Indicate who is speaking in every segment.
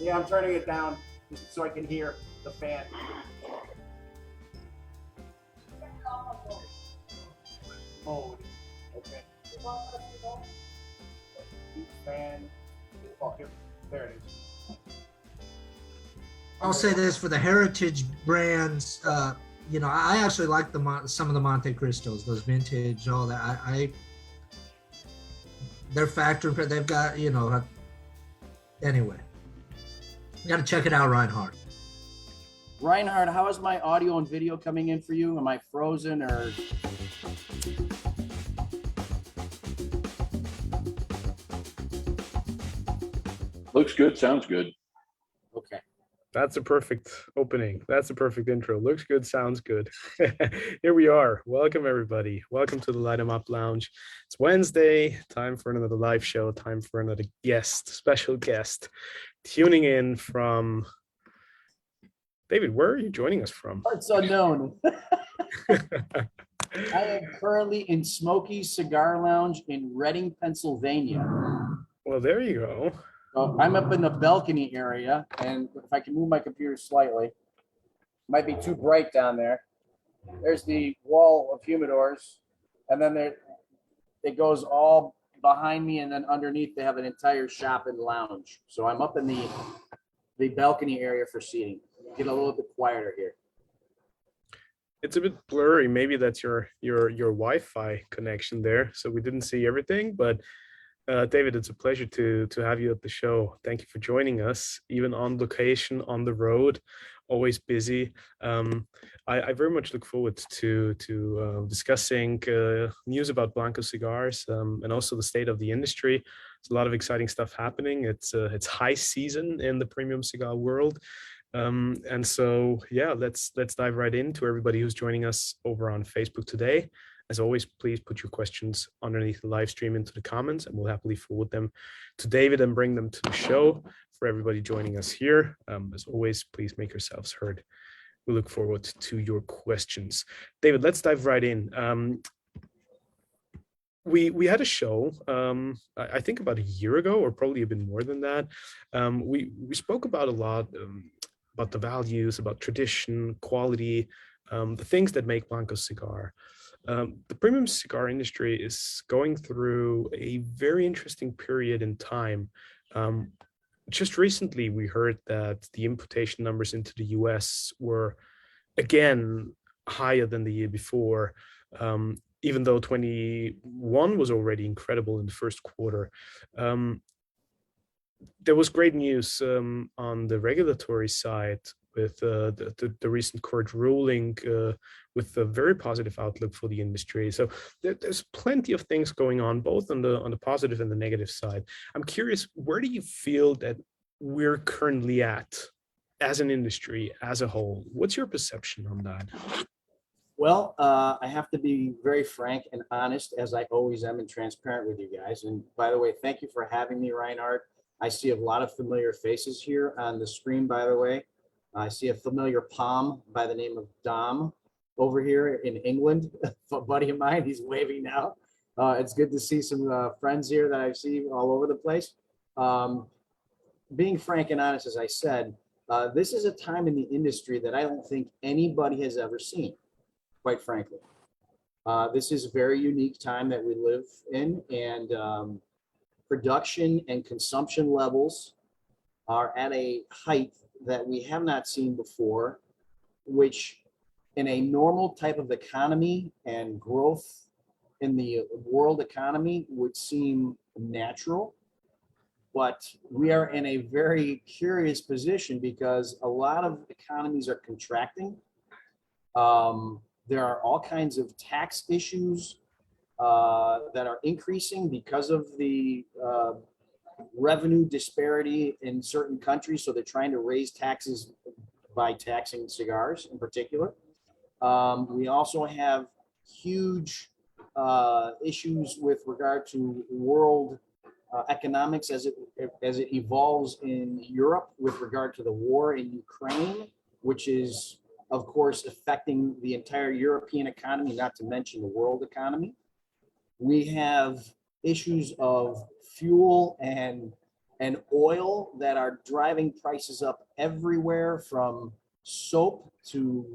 Speaker 1: Yeah, I'm turning it down just so I can hear the fan. Mode. Okay. Fan. Oh, here. There it is.
Speaker 2: I'll say this for the heritage brands. I actually like some of the Monte Cristos, those vintage, all that. They're factory. They've got Anyway, you got to check it out, Reinhard.
Speaker 1: Reinhard, how is my audio and video coming in for you? Am I frozen or?
Speaker 3: Looks good, sounds good.
Speaker 1: Okay.
Speaker 4: That's a perfect opening. That's a perfect intro. Looks good, sounds good. Here we are. Welcome, everybody. Welcome to the Light 'em Up Lounge. It's Wednesday, time for another live show, time for another special guest, tuning in from... David, where are you joining us from?
Speaker 1: It's unknown. I am currently in Smokey's Cigar Lounge in Reading, Pennsylvania.
Speaker 4: Well, there you go.
Speaker 1: I'm up in the balcony area, and if I can move my computer slightly, might be too bright down there. There's the wall of humidors, and then it goes all behind me, and then underneath they have an entire shop and lounge. So I'm up in the balcony area for seating. Get a little bit quieter here.
Speaker 4: It's a bit blurry. Maybe that's your Wi-Fi connection there, so we didn't see everything, but David, it's a pleasure to have you at the show. Thank you for joining us, even on location, on the road, always busy. I very much look forward to discussing news about Blanco Cigars and also the state of the industry. There's a lot of exciting stuff happening. It's high season in the premium cigar world. And so, yeah, let's dive right into everybody who's joining us over on Facebook today. As always, please put your questions underneath the live stream into the comments, and we'll happily forward them to David and bring them to the show for everybody joining us here. As always, please make yourselves heard. We look forward to your questions. David, let's dive right in. We had a show, I think about a year ago, or probably a bit more than that. We spoke about a lot about the values, about tradition, quality, the things that make Blanco cigar. The premium cigar industry is going through a very interesting period in time. Just recently, we heard that the importation numbers into the US were again higher than the year before, even though 21 was already incredible in the first quarter. There was great news on the regulatory side with the recent court ruling with a very positive outlook for the industry. So there's plenty of things going on, both on the positive and the negative side. I'm curious, where do you feel that we're currently at as an industry as a whole? What's your perception on that?
Speaker 1: Well, I have to be very frank and honest, as I always am, and transparent with you guys. And by the way, thank you for having me, Reinhard. I see a lot of familiar faces here on the screen, by the way. I see a familiar palm by the name of Dom over here in England, a buddy of mine. He's waving now. It's good to see some friends here that I see all over the place. Being frank and honest, as I said, this is a time in the industry that I don't think anybody has ever seen, quite frankly. This is a very unique time that we live in, and production and consumption levels are at a height that we have not seen before, which in a normal type of economy and growth in the world economy would seem natural. But we are in a very curious position because a lot of economies are contracting. There are all kinds of tax issues that are increasing because of the revenue disparity in certain countries. So they're trying to raise taxes by taxing cigars in particular. We also have huge issues with regard to world economics as it evolves in Europe with regard to the war in Ukraine, which is, of course, affecting the entire European economy, not to mention the world economy. We have issues of fuel and and oil that are driving prices up everywhere, from soap to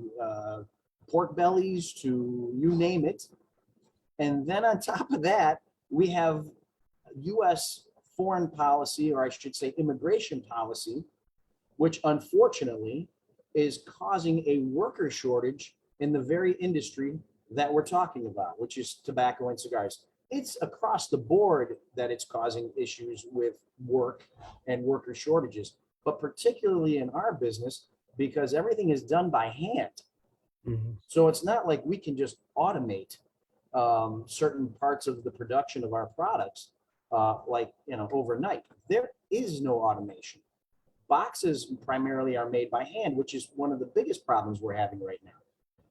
Speaker 1: pork bellies to you name it. And then on top of that, we have US foreign policy, or I should say immigration policy, which unfortunately is causing a worker shortage in the very industry that we're talking about, which is tobacco and cigars. It's across the board that it's causing issues with work and worker shortages, but particularly in our business, because everything is done by hand. So it's not like we can just automate certain parts of the production of our products, overnight. There is no automation. Boxes primarily are made by hand, which is one of the biggest problems we're having right now,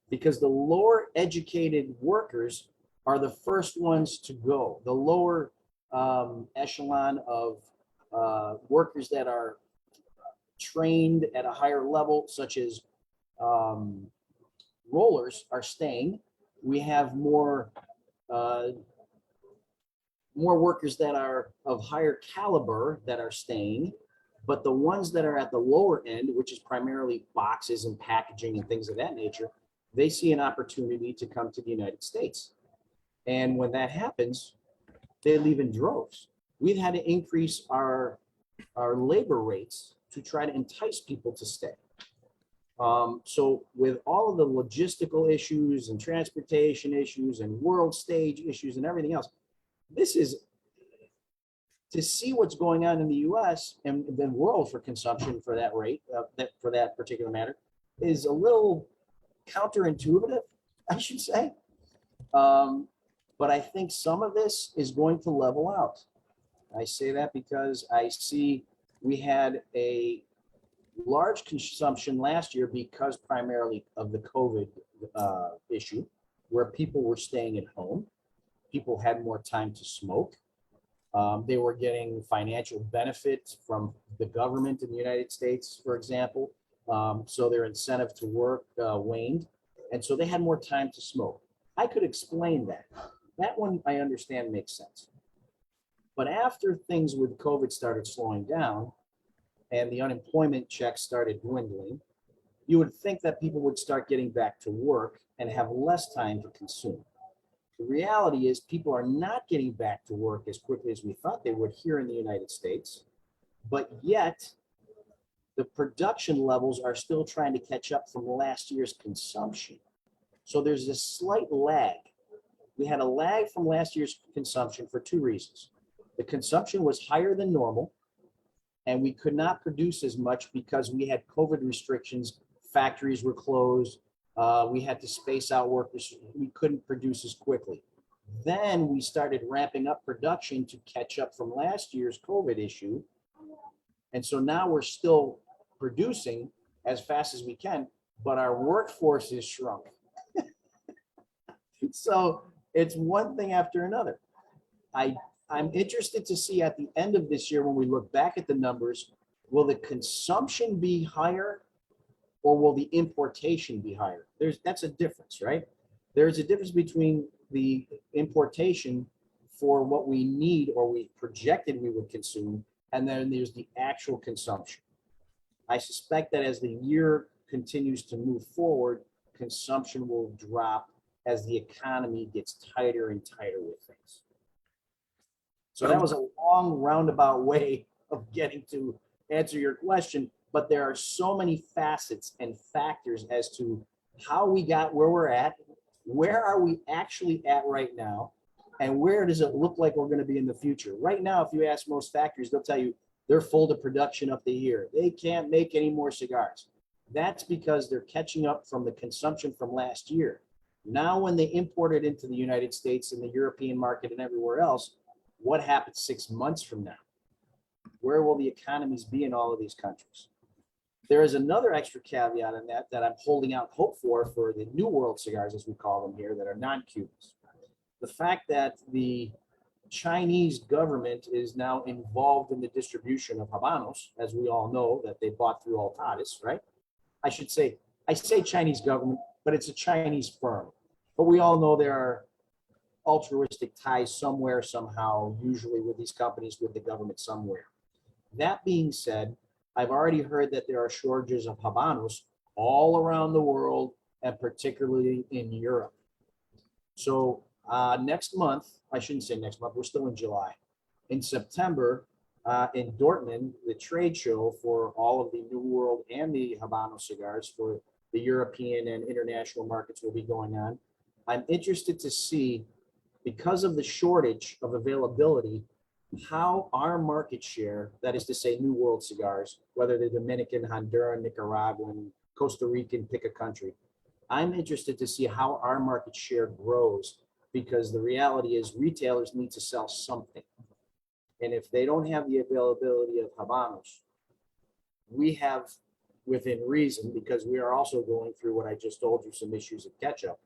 Speaker 1: because the lower educated workers are the first ones to go. The lower echelon of workers that are trained at a higher level, such as rollers, are staying. We have more workers that are of higher caliber that are staying, but the ones that are at the lower end, which is primarily boxes and packaging and things of that nature, they see an opportunity to come to the United States. And when that happens, they leave in droves. We've had to increase our labor rates to try to entice people to stay. So with all of the logistical issues and transportation issues and world stage issues and everything else, this is to see what's going on in the US and the world for consumption for that rate, for that particular matter, is a little counterintuitive, I should say. But I think some of this is going to level out. I say that because I see we had a large consumption last year because primarily of the COVID issue, where people were staying at home. People had more time to smoke. They were getting financial benefits from the government in the United States, for example. So their incentive to work waned. And so they had more time to smoke. I could explain that. That one I understand makes sense. But after things with COVID started slowing down and the unemployment checks started dwindling, you would think that people would start getting back to work and have less time to consume. The reality is people are not getting back to work as quickly as we thought they would here in the United States, but yet the production levels are still trying to catch up from last year's consumption. So there's a slight lag. We had a lag from last year's consumption for two reasons. The consumption was higher than normal, and we could not produce as much because we had COVID restrictions. Factories were closed. We had to space out workers. We couldn't produce as quickly. Then we started ramping up production to catch up from last year's COVID issue. And so now we're still producing as fast as we can, but our workforce is shrunk. So it's one thing after another. I'm interested to see at the end of this year, when we look back at the numbers, will the consumption be higher or will the importation be higher? That's a difference, right? There's a difference between the importation for what we need or we projected we would consume, and then there's the actual consumption. I suspect that as the year continues to move forward, consumption will drop as the economy gets tighter and tighter with things. So that was a long roundabout way of getting to answer your question, but there are so many facets and factors as to how we got where we're at, where are we actually at right now, and where does it look like we're going to be in the future. Right now, if you ask most factories, they'll tell you they're full to production up to here. They can't make any more cigars. That's because they're catching up from the consumption from last year. Now, when they import it into the United States and the European market and everywhere else, what happens 6 months from now? Where will the economies be in all of these countries? There is another extra caveat in that I'm holding out hope for the New World cigars, as we call them here, that are non-Cubans. The fact that the Chinese government is now involved in the distribution of Habanos, as we all know, that they bought through Altadis, right? I say Chinese government, but it's a Chinese firm. But we all know there are altruistic ties somewhere, somehow, usually with these companies, with the government somewhere. That being said, I've already heard that there are shortages of Habanos all around the world and particularly in Europe. So next month, I shouldn't say next month, we're still in July. In September, in Dortmund, the trade show for all of the New World and the Habano cigars for the European and international markets will be going on. I'm interested to see, because of the shortage of availability, how our market share, that is to say New World cigars, whether they're Dominican, Honduran, Nicaraguan, Costa Rican, pick a country. I'm interested to see how our market share grows, because the reality is retailers need to sell something. And if they don't have the availability of Habanos, we have, within reason, because we are also going through what I just told you, some issues of ketchup,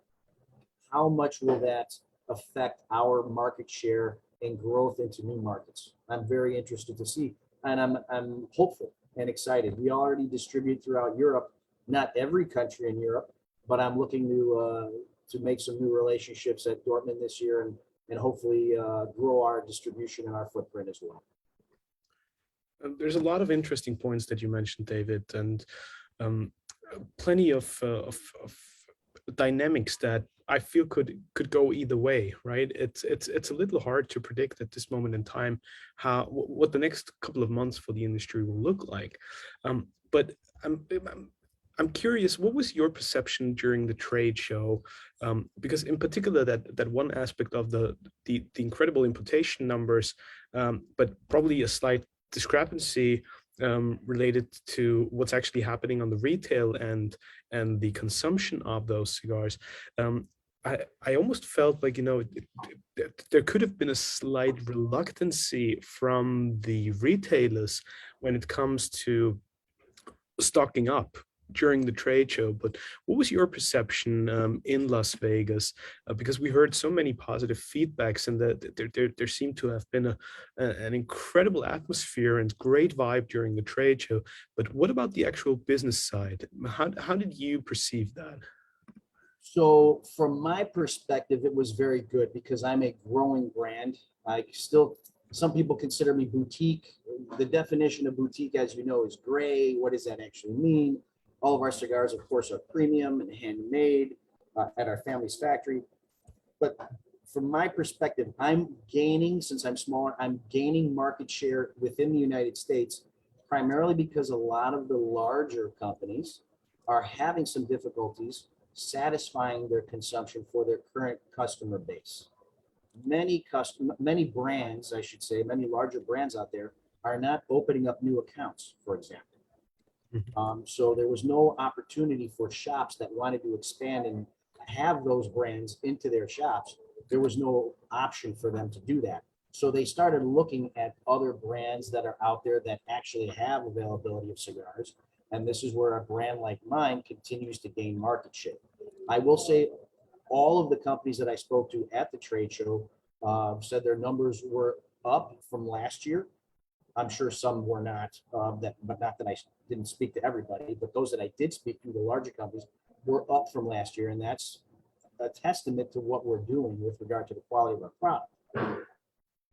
Speaker 1: how much will that affect our market share and growth into new markets? I'm very interested to see, and I'm hopeful and excited. We already distribute throughout Europe, not every country in Europe, but I'm looking to make some new relationships at Dortmund this year and hopefully grow our distribution and our footprint as well.
Speaker 4: There's a lot of interesting points that you mentioned, David, and plenty of dynamics that I feel could go either way, right? It's a little hard to predict at this moment in time what the next couple of months for the industry will look like. But I'm curious, what was your perception during the trade show? Because in particular, that one aspect of the incredible importation numbers, but probably a slight discrepancy related to what's actually happening on the retail and the consumption of those cigars. I almost felt like, there could have been a slight reluctancy from the retailers when it comes to stocking up during the trade show. But what was your perception in Las Vegas? Because we heard so many positive feedbacks, and that there seemed to have been an incredible atmosphere and great vibe during the trade show. But what about the actual business side? How did you perceive that?
Speaker 1: So from my perspective, it was very good because I'm a growing brand. Some people consider me boutique. The definition of boutique, as you know, is gray. What does that actually mean? All of our cigars, of course, are premium and handmade at our family's factory. But from my perspective, I'm gaining, since I'm smaller, I'm gaining market share within the United States, primarily because a lot of the larger companies are having some difficulties satisfying their consumption for their current customer base. Many brands, I should say, many larger brands out there are not opening up new accounts, for example. So there was no opportunity for shops that wanted to expand and have those brands into their shops. There was no option for them to do that. So they started looking at other brands that are out there that actually have availability of cigars. And this is where a brand like mine continues to gain market share. I will say all of the companies that I spoke to at the trade show said their numbers were up from last year. I'm sure some were not, but not that I didn't speak to everybody, but those that I did speak to, the larger companies, were up from last year. And that's a testament to what we're doing with regard to the quality of our product.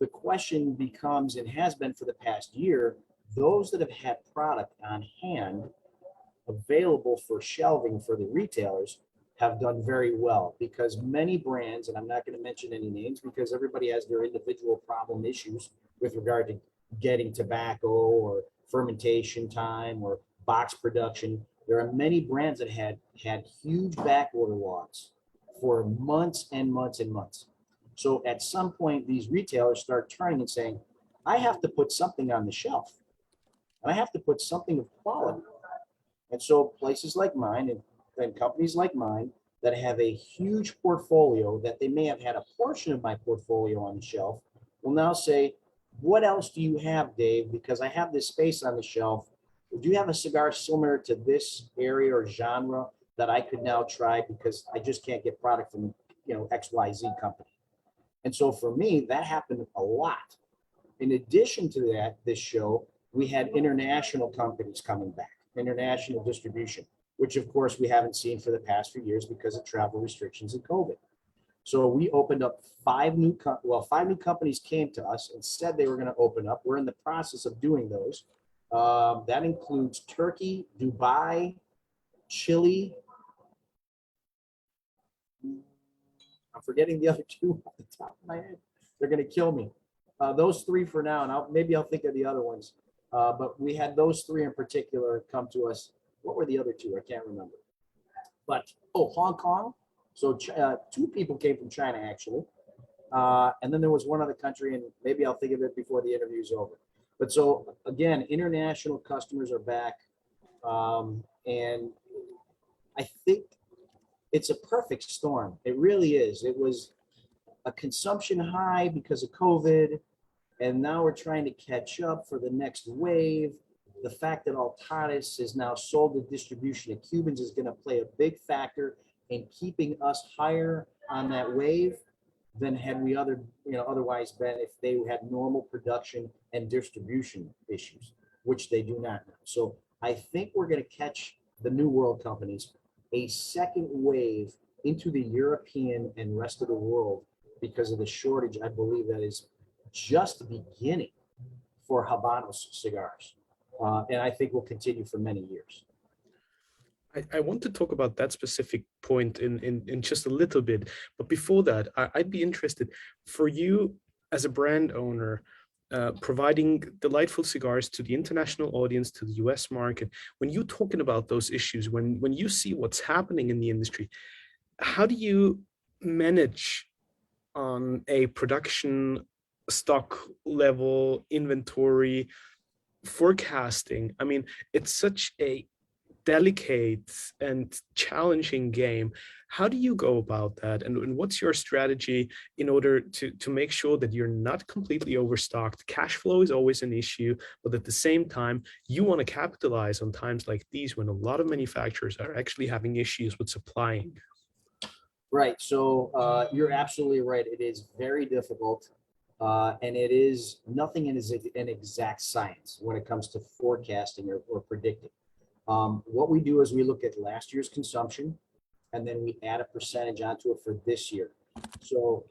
Speaker 1: The question becomes, and has been for the past year, those that have had product on hand available for shelving for the retailers have done very well, because many brands, and I'm not going to mention any names because everybody has their individual problem issues with regard to getting tobacco or fermentation time or box production. There are many brands that had huge back order logs for months and months and months. So at some point, these retailers start turning and saying, I have to put something on the shelf, and I have to put something of quality. And so places like mine and companies like mine that have a huge portfolio that they may have had a portion of my portfolio on the shelf will now say, what else do you have, Dave? Because I have this space on the shelf. Do you have a cigar similar to this area or genre that I could now try, because I just can't get product from, XYZ company? And so for me, that happened a lot. In addition to that, this show, we had international companies coming back, international distribution, which of course we haven't seen for the past few years because of travel restrictions and COVID. So we opened up five new companies came to us and said they were going to open up. We're in the process of doing those. That includes Turkey, Dubai, Chile. I'm forgetting the other two off the top of my head. They're going to kill me. Those three for now, and maybe I'll think of the other ones. But we had those three in particular come to us. What were the other two? I can't remember. But, Hong Kong. So two people came from China, actually. And then there was one other country, and maybe I'll think of it before the interview's over. But so, again, international customers are back. And I think it's a perfect storm. It really is. It was a consumption high because of COVID, and now we're trying to catch up for the next wave. The fact that Altadis is now sold the distribution to Cubans is going to play a big factor in keeping us higher on that wave than had we otherwise been if they had normal production and distribution issues, which they do not now. So I think we're going to catch the New World companies a second wave into the European and rest of the world because of the shortage. I believe that is just beginning for Habanos cigars. And I think will continue for many years.
Speaker 4: I want to talk about that specific point in just a little bit. But before that, I'd be interested for you as a brand owner, providing delightful cigars to the international audience, to the US market. When you're talking about those issues, when you see what's happening in the industry, how do you manage on a production stock level, inventory, forecasting? I mean, it's such a delicate and challenging game. How do you go about that? And what's your strategy in order to make sure that you're not completely overstocked? Cash flow is always an issue, but at the same time, you want to capitalize on times like these when a lot of manufacturers are actually having issues with supplying.
Speaker 1: Right. So you're absolutely right. It is very difficult. And it is nothing is an exact science when it comes to forecasting or predicting. What we do is we look at last year's consumption, and then we add a percentage onto it for this year. So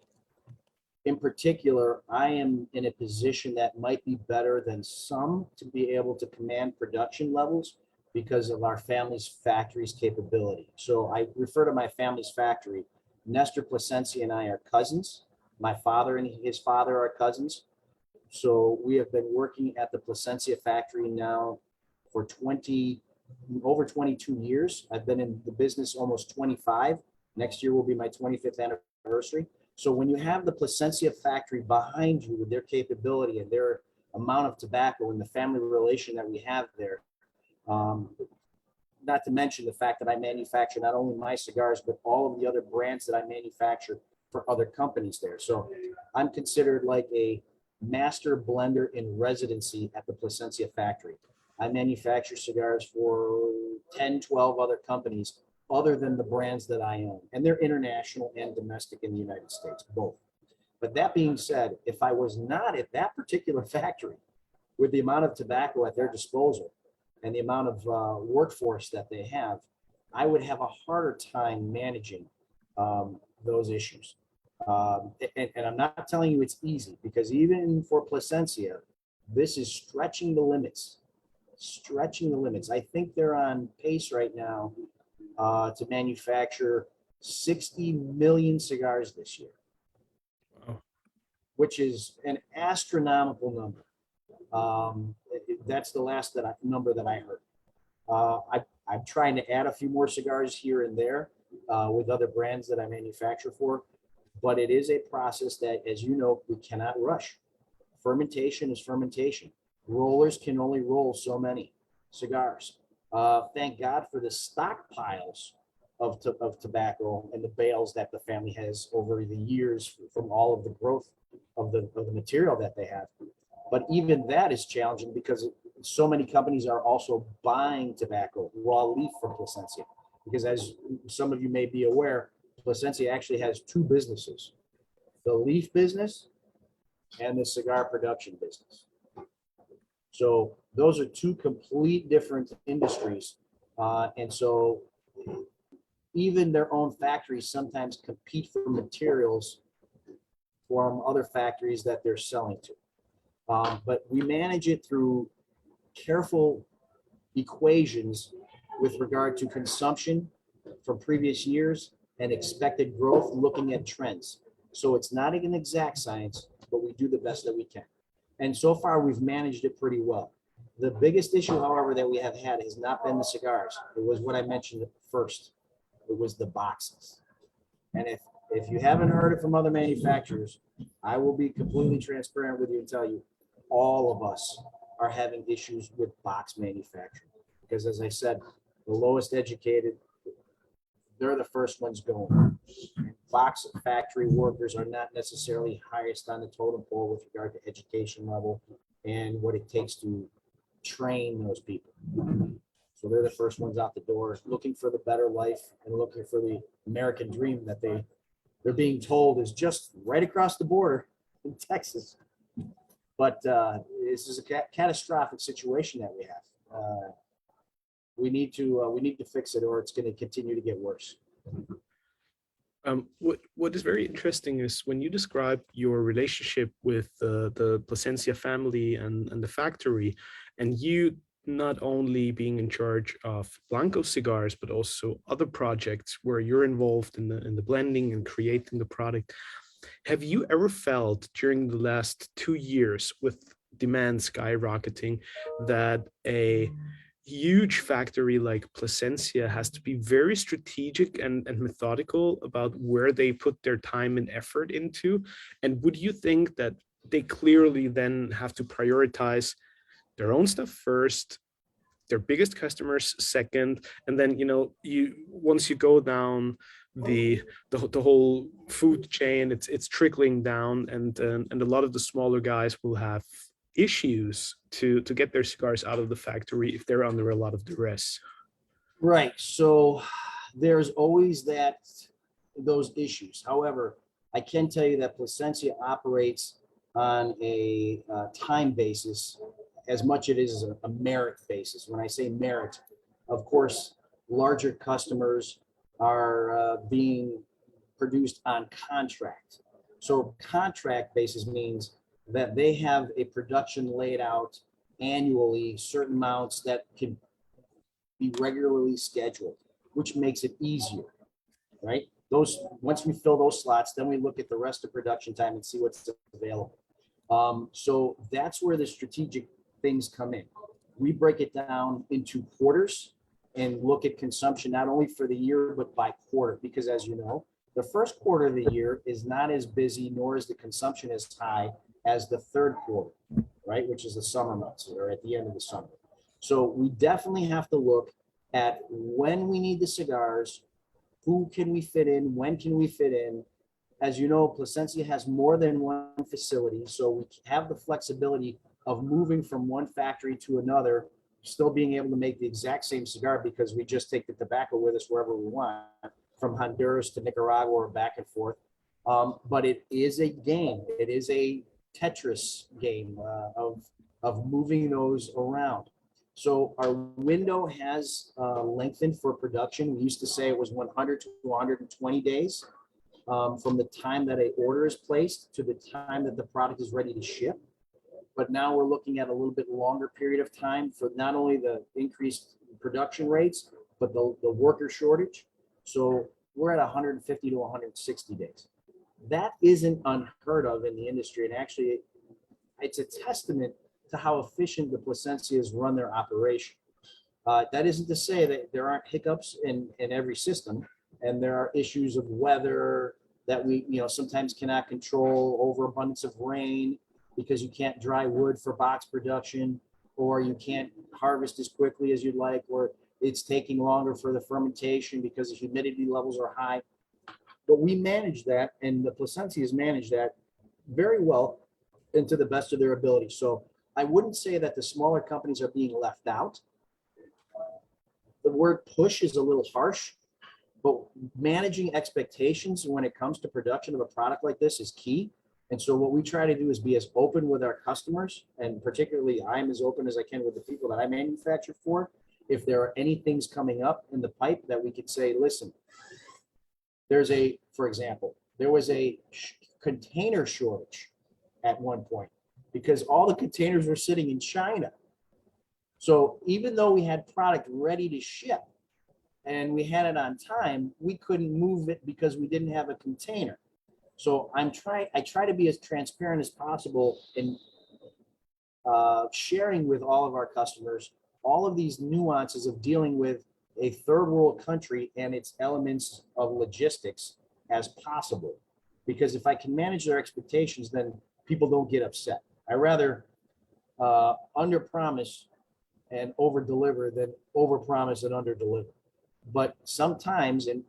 Speaker 1: in particular, I am in a position that might be better than some to be able to command production levels because of our family's factory's capability. So I refer to my family's factory. Nestor Placensia and I are cousins. My father and his father are cousins. So we have been working at the Placensia factory now for over 22 years. I've been in the business almost 25. Next year will be my 25th anniversary. So when you have the Placensia factory behind you with their capability and their amount of tobacco and the family relation that we have there, not to mention the fact that I manufacture not only my cigars, but all of the other brands that I manufacture for other companies there. So I'm considered like a master blender in residency at the Placensia factory. I manufacture cigars for 10, 12 other companies other than the brands that I own. And they're international and domestic in the United States, both. But that being said, if I was not at that particular factory with the amount of tobacco at their disposal and the amount of workforce that they have, I would have a harder time managing those issues. And I'm not telling you it's easy, because even for Placensia, this is stretching the limits. I think they're on pace right now to manufacture 60 million cigars this year, which is an astronomical number. That's the last number that I heard. I'm trying to add a few more cigars here and there with other brands that I manufacture for, but it is a process that, as you know, we cannot rush. Fermentation is fermentation. Rollers can only roll so many cigars. Thank God for the stockpiles of tobacco and the bales that the family has over the years from all of the growth of the material that they have. But even that is challenging because so many companies are also buying tobacco, raw leaf from Placensia. Because as some of you may be aware, Placensia actually has two businesses, the leaf business and the cigar production business. So those are two complete different industries. And so even their own factories sometimes compete for materials from other factories that they're selling to. But we manage it through careful equations with regard to consumption from previous years and expected growth, looking at trends. So it's not an exact science, but we do the best that we can. And so far, we've managed it pretty well. The biggest issue, however, that we have had has not been the cigars. It was what I mentioned first. It was the boxes. And if you haven't heard it from other manufacturers, I will be completely transparent with you and tell you, all of us are having issues with box manufacturing. Because as I said, the lowest educated, they're the first ones going. Box factory workers are not necessarily highest on the totem pole with regard to education level and what it takes to train those people. So they're the first ones out the door, looking for the better life and looking for the American dream that they're being told is just right across the border in Texas. But this is a catastrophic situation that we have. We need to fix it, or it's going to continue to get worse.
Speaker 4: What is very interesting is when you describe your relationship with the Placensia family and the factory, and you not only being in charge of Blanco cigars, but also other projects where you're involved in the blending and creating the product. Have you ever felt during the last 2 years with demand skyrocketing that a huge factory like Placensia has to be very strategic and methodical about where they put their time and effort into? And would you think that they clearly then have to prioritize their own stuff first, their biggest customers second, and then once you go down the whole food chain, it's trickling down, and a lot of the smaller guys will have issues to get their cigars out of the factory if they're under a lot of duress.
Speaker 1: Right. So there's always those issues. However, I can tell you that Placensia operates on a time basis as much as it is a merit basis. When I say merit, of course, larger customers are being produced on contract. So contract basis means that they have a production laid out annually, certain amounts that can be regularly scheduled, which makes it easier, right? Once we fill those slots, then we look at the rest of production time and see what's available. So that's where the strategic things come in. We break it down into quarters and look at consumption, not only for the year, but by quarter, because as you know, the first quarter of the year is not as busy, nor is the consumption as high as the third quarter, right? Which is the summer months, or at the end of the summer. So we definitely have to look at when we need the cigars, who can we fit in, when can we fit in. As you know, Placensia has more than one facility, so we have the flexibility of moving from one factory to another, still being able to make the exact same cigar because we just take the tobacco with us wherever we want, from Honduras to Nicaragua or back and forth. But it is a game. It is a Tetris game of moving those around. So our window has lengthened for production. We used to say it was 100 to 120 days from the time that an order is placed to the time that the product is ready to ship. But now we're looking at a little bit longer period of time for not only the increased production rates, but the worker shortage. So we're at 150 to 160 days. That isn't unheard of in the industry. And actually, it's a testament to how efficient the Placencias run their operation. That isn't to say that there aren't hiccups in every system, and there are issues of weather that we sometimes cannot control, overabundance of rain, because you can't dry wood for box production, or you can't harvest as quickly as you'd like, or it's taking longer for the fermentation because the humidity levels are high. But we manage that, and the Placencias manage that very well and to the best of their ability. So I wouldn't say that the smaller companies are being left out. The word push is a little harsh, but managing expectations when it comes to production of a product like this is key. And so what we try to do is be as open with our customers, and particularly I'm as open as I can with the people that I manufacture for, if there are any things coming up in the pipe that we could say, listen, for example, there was a container shortage at one point because all the containers were sitting in China. So even though we had product ready to ship and we had it on time, we couldn't move it because we didn't have a container. So I try to be as transparent as possible in sharing with all of our customers all of these nuances of dealing with a third world country and its elements of logistics as possible. Because if I can manage their expectations, then people don't get upset. I rather under promise and over deliver than over promise and under deliver. But sometimes, and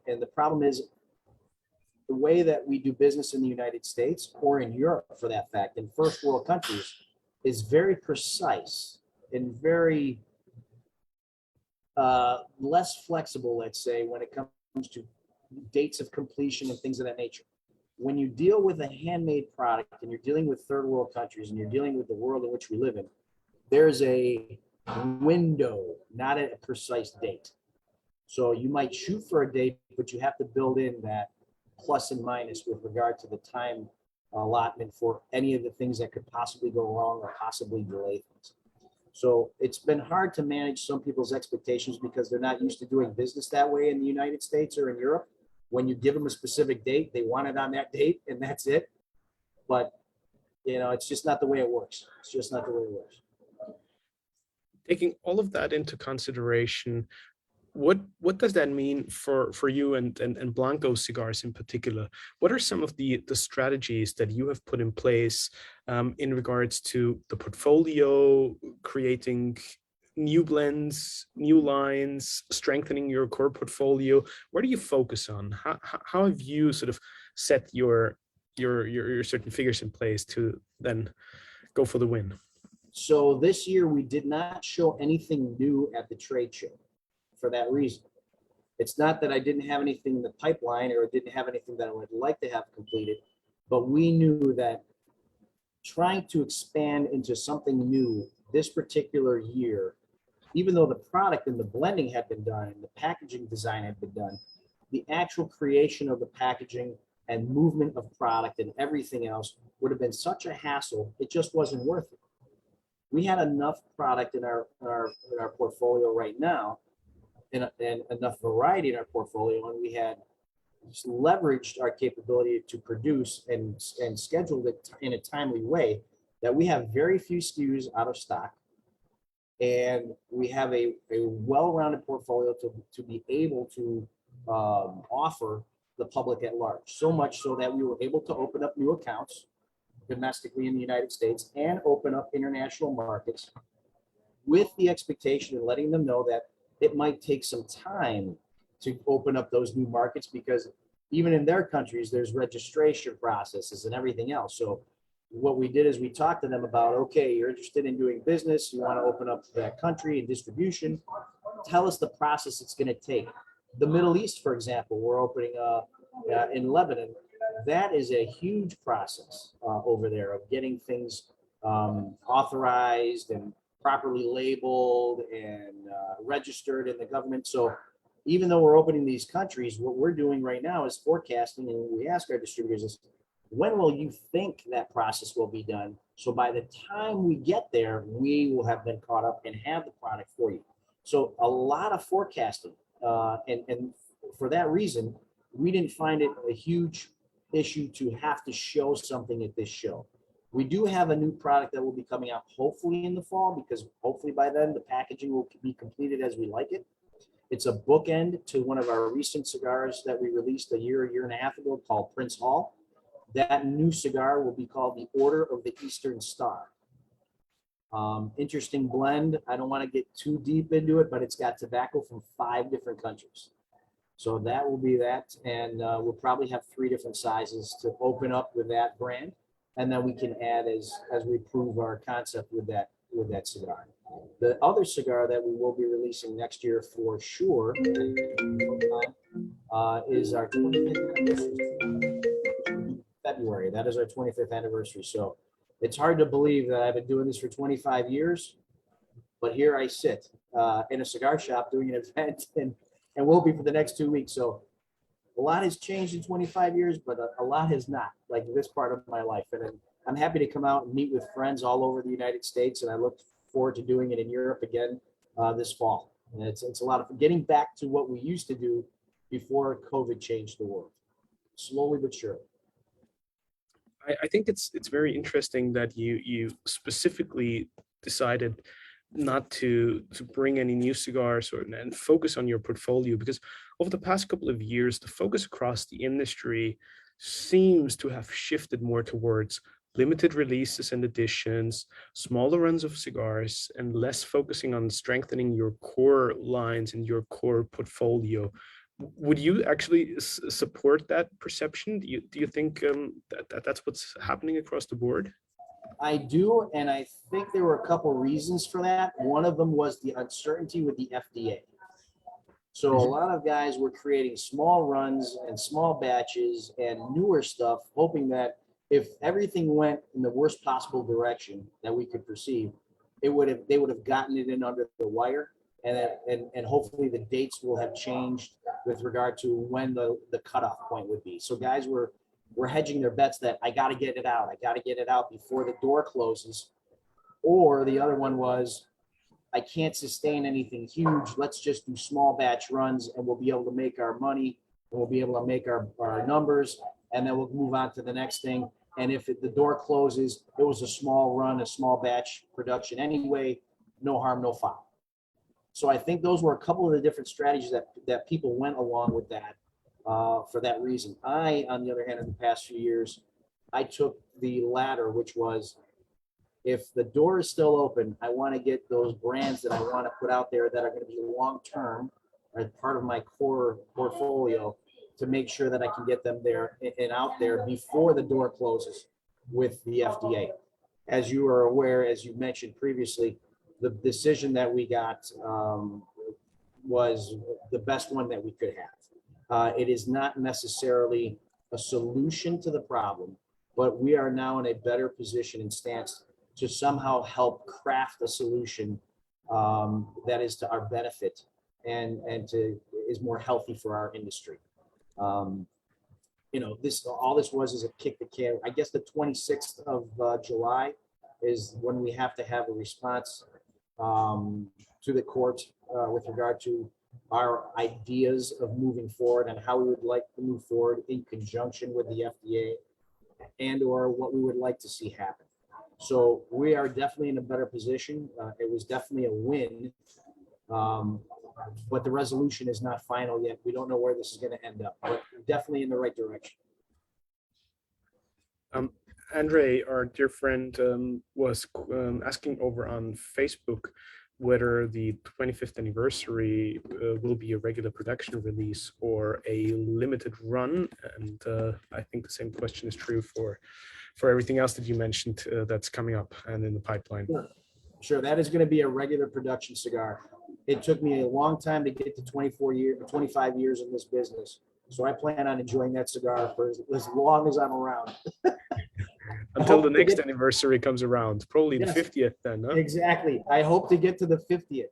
Speaker 1: the problem is the way that we do business in the United States or in Europe for that fact, in first world countries, is very precise and very less flexible, let's say, when it comes to dates of completion and things of that nature. When you deal with a handmade product and you're dealing with third world countries and you're dealing with the world in which we live in, there's a window, not a precise date. So you might shoot for a date, but you have to build in that plus and minus with regard to the time allotment for any of the things that could possibly go wrong or possibly delay things. So it's been hard to manage some people's expectations because they're not used to doing business that way in the United States or in Europe. When you give them a specific date, they want it on that date and that's it. But, you know, it's just not the way it works. It's just not the way it works.
Speaker 4: Taking all of that into consideration, what does that mean for you and Blanco Cigars in particular? What are some of the strategies that you have put in place in regards to the portfolio, creating new blends, new lines, strengthening your core portfolio? Where do you focus on? How have you sort of set your certain figures in place to then go for the win?
Speaker 1: So this year we did not show anything new at the trade show for that reason. It's not that I didn't have anything in the pipeline or didn't have anything that I would like to have completed, but we knew that trying to expand into something new this particular year, even though the product and the blending had been done and the packaging design had been done, the actual creation of the packaging and movement of product and everything else would have been such a hassle, it just wasn't worth it. We had enough product in our portfolio right now and enough variety in our portfolio, and we had just leveraged our capability to produce and scheduled it in a timely way that we have very few SKUs out of stock. And we have a well-rounded portfolio to be able to offer the public at large. So much so that we were able to open up new accounts domestically in the United States and open up international markets with the expectation and letting them know that it might take some time to open up those new markets because even in their countries, there's registration processes and everything else. So what we did is we talked to them about, okay, you're interested in doing business, you want to open up that country and distribution, tell us the process it's going to take. The Middle East, for example, we're opening in Lebanon. That is a huge process over there of getting things authorized and properly labeled and registered in the government. So even though we're opening these countries, what we're doing right now is forecasting, and we ask our distributors is, when will you think that process will be done? So by the time we get there, we will have been caught up and have the product for you. So a lot of forecasting. And for that reason, we didn't find it a huge issue to have to show something at this show. We do have a new product that will be coming out hopefully in the fall, because hopefully by then the packaging will be completed as we like it. It's a bookend to one of our recent cigars that we released a year and a half ago called Prince Hall. That new cigar will be called the Order of the Eastern Star. Interesting blend. I don't want to get too deep into it, but it's got tobacco from 5 different countries. So that will be that. And we'll probably have 3 different sizes to open up with that brand. And then we can add as we prove our concept with that cigar. The other cigar that we will be releasing next year for sure is our 25th anniversary. February. That is our 25th anniversary. So it's hard to believe that I've been doing this for 25 years. But here I sit in a cigar shop doing an event, and will be for the next 2 weeks. So a lot has changed in 25 years, but a lot has not, like this part of my life. And I'm happy to come out and meet with friends all over the United States, and I look forward to doing it in Europe again this fall. And it's a lot of getting back to what we used to do before COVID changed the world, slowly but surely.
Speaker 4: I think it's very interesting that you specifically decided not to bring any new cigars and focus on your portfolio, because over the past couple of years, the focus across the industry seems to have shifted more towards limited releases and editions, smaller runs of cigars, and less focusing on strengthening your core lines and your core portfolio. Would you actually support that perception? Do you think that's what's happening across the board?
Speaker 1: I do, and I think there were a couple reasons for that. One of them was the uncertainty with the FDA. So a lot of guys were creating small runs and small batches and newer stuff, hoping that if everything went in the worst possible direction that we could perceive, they would have gotten it in under the wire, and hopefully the dates will have changed with regard to when the cutoff point would be. So guys were hedging their bets that I got to get it out. I got to get it out before the door closes. Or the other one was, I can't sustain anything huge. Let's just do small batch runs, and we'll be able to make our money, and we'll be able to make our numbers, and then we'll move on to the next thing. And if the door closes, it was a small run, a small batch production anyway, no harm, no foul. So I think those were a couple of the different strategies that people went along with that for that reason. I, on the other hand, in the past few years, I took the latter, which was, if the door is still open, I want to get those brands that I want to put out there that are going to be long-term as part of my core portfolio, to make sure that I can get them there and out there before the door closes with the FDA. As you are aware, as you mentioned previously, the decision that we got was the best one that we could have. It is not necessarily a solution to the problem, but we are now in a better position and stance to somehow help craft a solution that is to our benefit and is more healthy for our industry. All this was is a kick the can. I guess the 26th of July is when we have to have a response to the court with regard to our ideas of moving forward and how we would like to move forward in conjunction with the FDA, and or what we would like to see happen. So we are definitely in a better position. It was definitely a win, but the resolution is not final yet. We don't know where this is going to end up, but definitely in the right direction.
Speaker 4: Andre, our dear friend, was asking over on Facebook whether the 25th anniversary will be a regular production release or a limited run. And I think the same question is true for everything else that you mentioned that's coming up and in the pipeline.
Speaker 1: Sure, that is going to be a regular production cigar. It took me a long time to get to 25 years in this business. So I plan on enjoying that cigar for as long as I'm around.
Speaker 4: Until the next anniversary comes around, probably the 50th then, huh?
Speaker 1: Exactly. I hope to get to the 50th.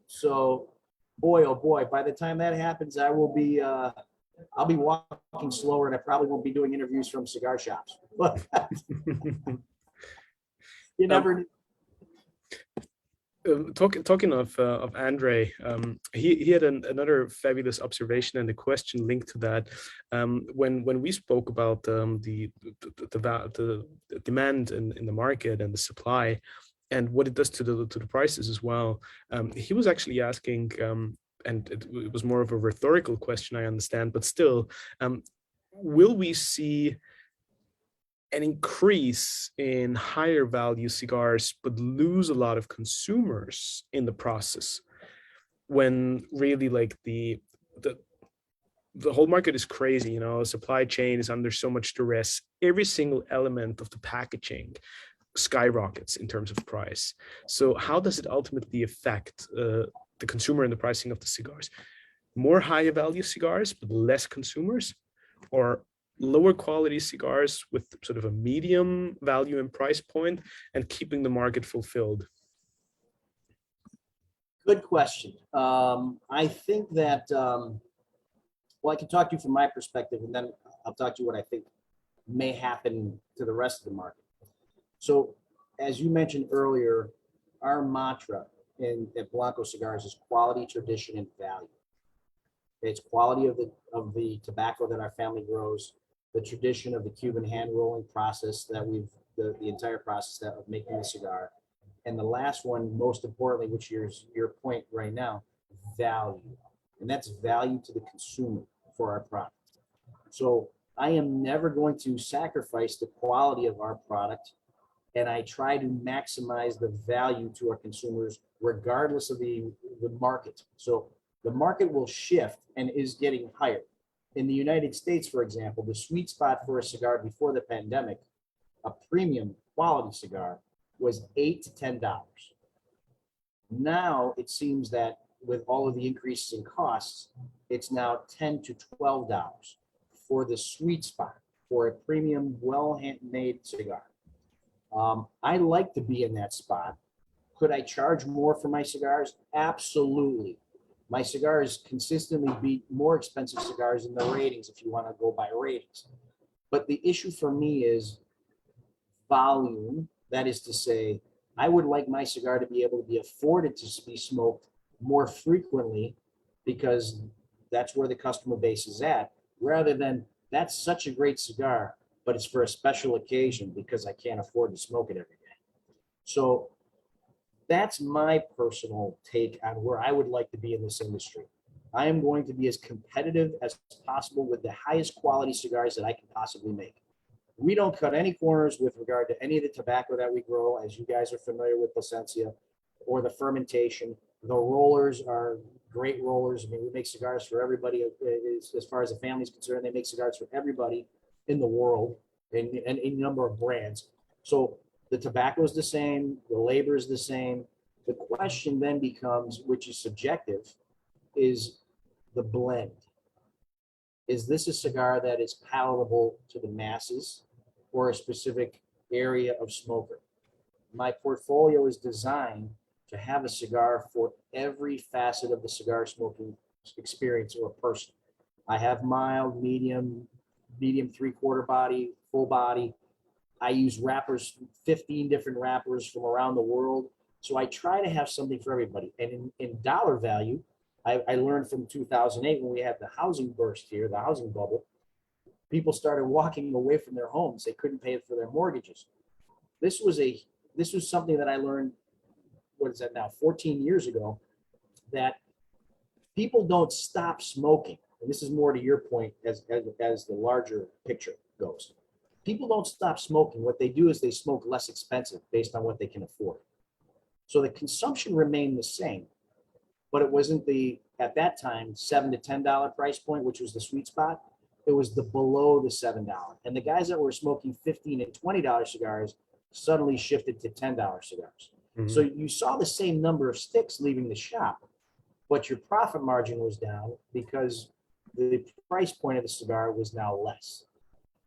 Speaker 1: So, boy, oh boy, by the time that happens, I'll be walking slower, and I probably won't be doing interviews from cigar shops. But you never know.
Speaker 4: Talking of Andre, he had another fabulous observation and a question linked to that. When we spoke about the demand in the market and the supply, and what it does to the prices as well, he was actually asking, and it was more of a rhetorical question, I understand, but still, will we see an increase in higher value cigars, but lose a lot of consumers in the process, when really like the whole market is crazy, supply chain is under so much duress. Every single element of the packaging skyrockets in terms of price. So how does it ultimately affect the consumer and the pricing of the cigars? More higher value cigars, but less consumers, or lower quality cigars with sort of a medium value and price point and keeping the market fulfilled?
Speaker 1: Good question. I think that, well, I can talk to you from my perspective, and then I'll talk to you what I think may happen to the rest of the market. So, as you mentioned earlier, our mantra at Blanco Cigars is quality, tradition, and value. It's quality of the tobacco that our family grows, the tradition of the Cuban hand rolling process that the entire process of making the cigar, and the last one, most importantly, which is your point right now, value, and that's value to the consumer for our product. So I am never going to sacrifice the quality of our product, and I try to maximize the value to our consumers regardless of the market. So the market will shift and is getting higher. In the United States, for example, the sweet spot for a cigar before the pandemic, a premium quality cigar, was $8 to $10. Now it seems that with all of the increases in costs, it's now $10 to $12 for the sweet spot for a premium, well-made cigar. I like to be in that spot. Could I charge more for my cigars? Absolutely. My cigars consistently beat more expensive cigars in the ratings if you want to go by ratings. But the issue for me is volume. That is to say, I would like my cigar to be able to be afforded to be smoked more frequently because that's where the customer base is at, rather than that's such a great cigar, but it's for a special occasion because I can't afford to smoke it every day. So that's my personal take on where I would like to be in this industry. I am going to be as competitive as possible with the highest quality cigars that I can possibly make. We don't cut any corners with regard to any of the tobacco that we grow, as you guys are familiar with Placensia, or the fermentation. The rollers are great rollers. I mean, we make cigars for everybody. As far as the family is concerned, they make cigars for everybody in the world and a number of brands. So the tobacco is the same, the labor is the same. The question then becomes, which is subjective, is the blend. Is this a cigar that is palatable to the masses or a specific area of smoker? My portfolio is designed to have a cigar for every facet of the cigar smoking experience or person. I have mild, medium, 3/4 body, full body. I use wrappers, 15 different wrappers from around the world. So I try to have something for everybody. And in dollar value, I learned from 2008 when we had the housing burst here, the housing bubble, people started walking away from their homes. They couldn't pay for their mortgages. This was something that I learned, what is that now, 14 years ago, that people don't stop smoking. And this is more to your point as the larger picture goes. People don't stop smoking. What they do is they smoke less expensive based on what they can afford. So the consumption remained the same, but it wasn't at that time, $7 to $10 price point, which was the sweet spot. It was the below the $7. And the guys that were smoking $15 and $20 cigars suddenly shifted to $10 cigars. Mm-hmm. So you saw the same number of sticks leaving the shop, but your profit margin was down because the price point of the cigar was now less.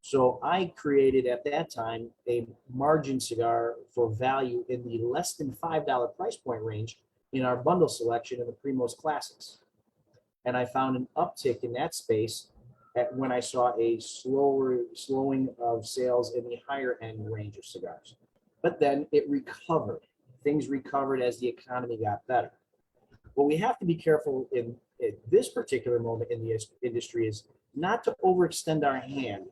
Speaker 1: So I created at that time a margin cigar for value in the less than $5 price point range in our bundle selection of the Primos Classics. And I found an uptick in that space when I saw a slowing of sales in the higher end range of cigars. But then it recovered. Things recovered as the economy got better. What we have to be careful in this particular moment in the industry is not to overextend our hand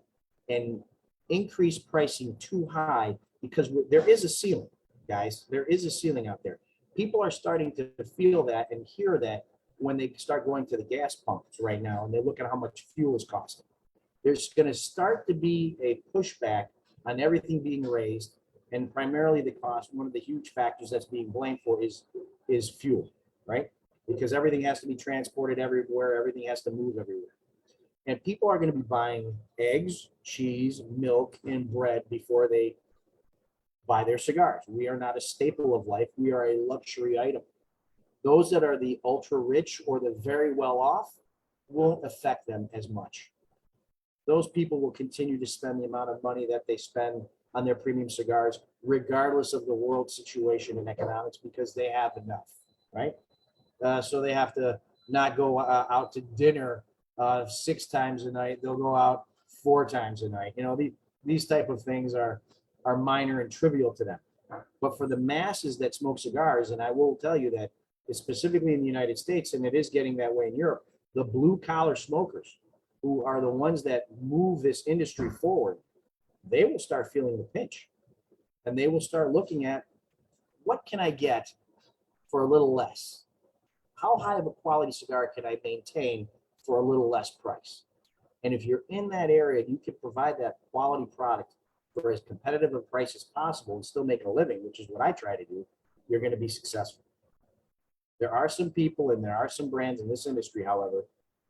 Speaker 1: and increase pricing too high, because there is a ceiling, guys. There is a ceiling out there. People are starting to feel that and hear that when they start going to the gas pumps right now and they look at how much fuel is costing. There's going to start to be a pushback on everything being raised, and primarily the cost. One of the huge factors that's being blamed for is fuel, right? Because everything has to be transported everywhere, everything has to move everywhere. And people are going to be buying eggs, cheese, milk, and bread before they buy their cigars. We are not a staple of life. We are a luxury item. Those that are the ultra rich or the very well off won't affect them as much. Those people will continue to spend the amount of money that they spend on their premium cigars, regardless of the world situation and economics, because they have enough, right? so they have to not go out to dinner 6 times a night. They'll go out 4 times a night. You know, these type of things are minor and trivial to them. But for the masses that smoke cigars, and I will tell you that specifically in the United States, and it is getting that way in Europe, the blue collar smokers, who are the ones that move this industry forward, they will start feeling the pinch, and they will start looking at, what can I get for a little less? How high of a quality cigar can I maintain for a little less price? And if you're in that area, you can provide that quality product for as competitive a price as possible and still make a living, which is what I try to do, you're going to be successful. There are some people and there are some brands in this industry, however,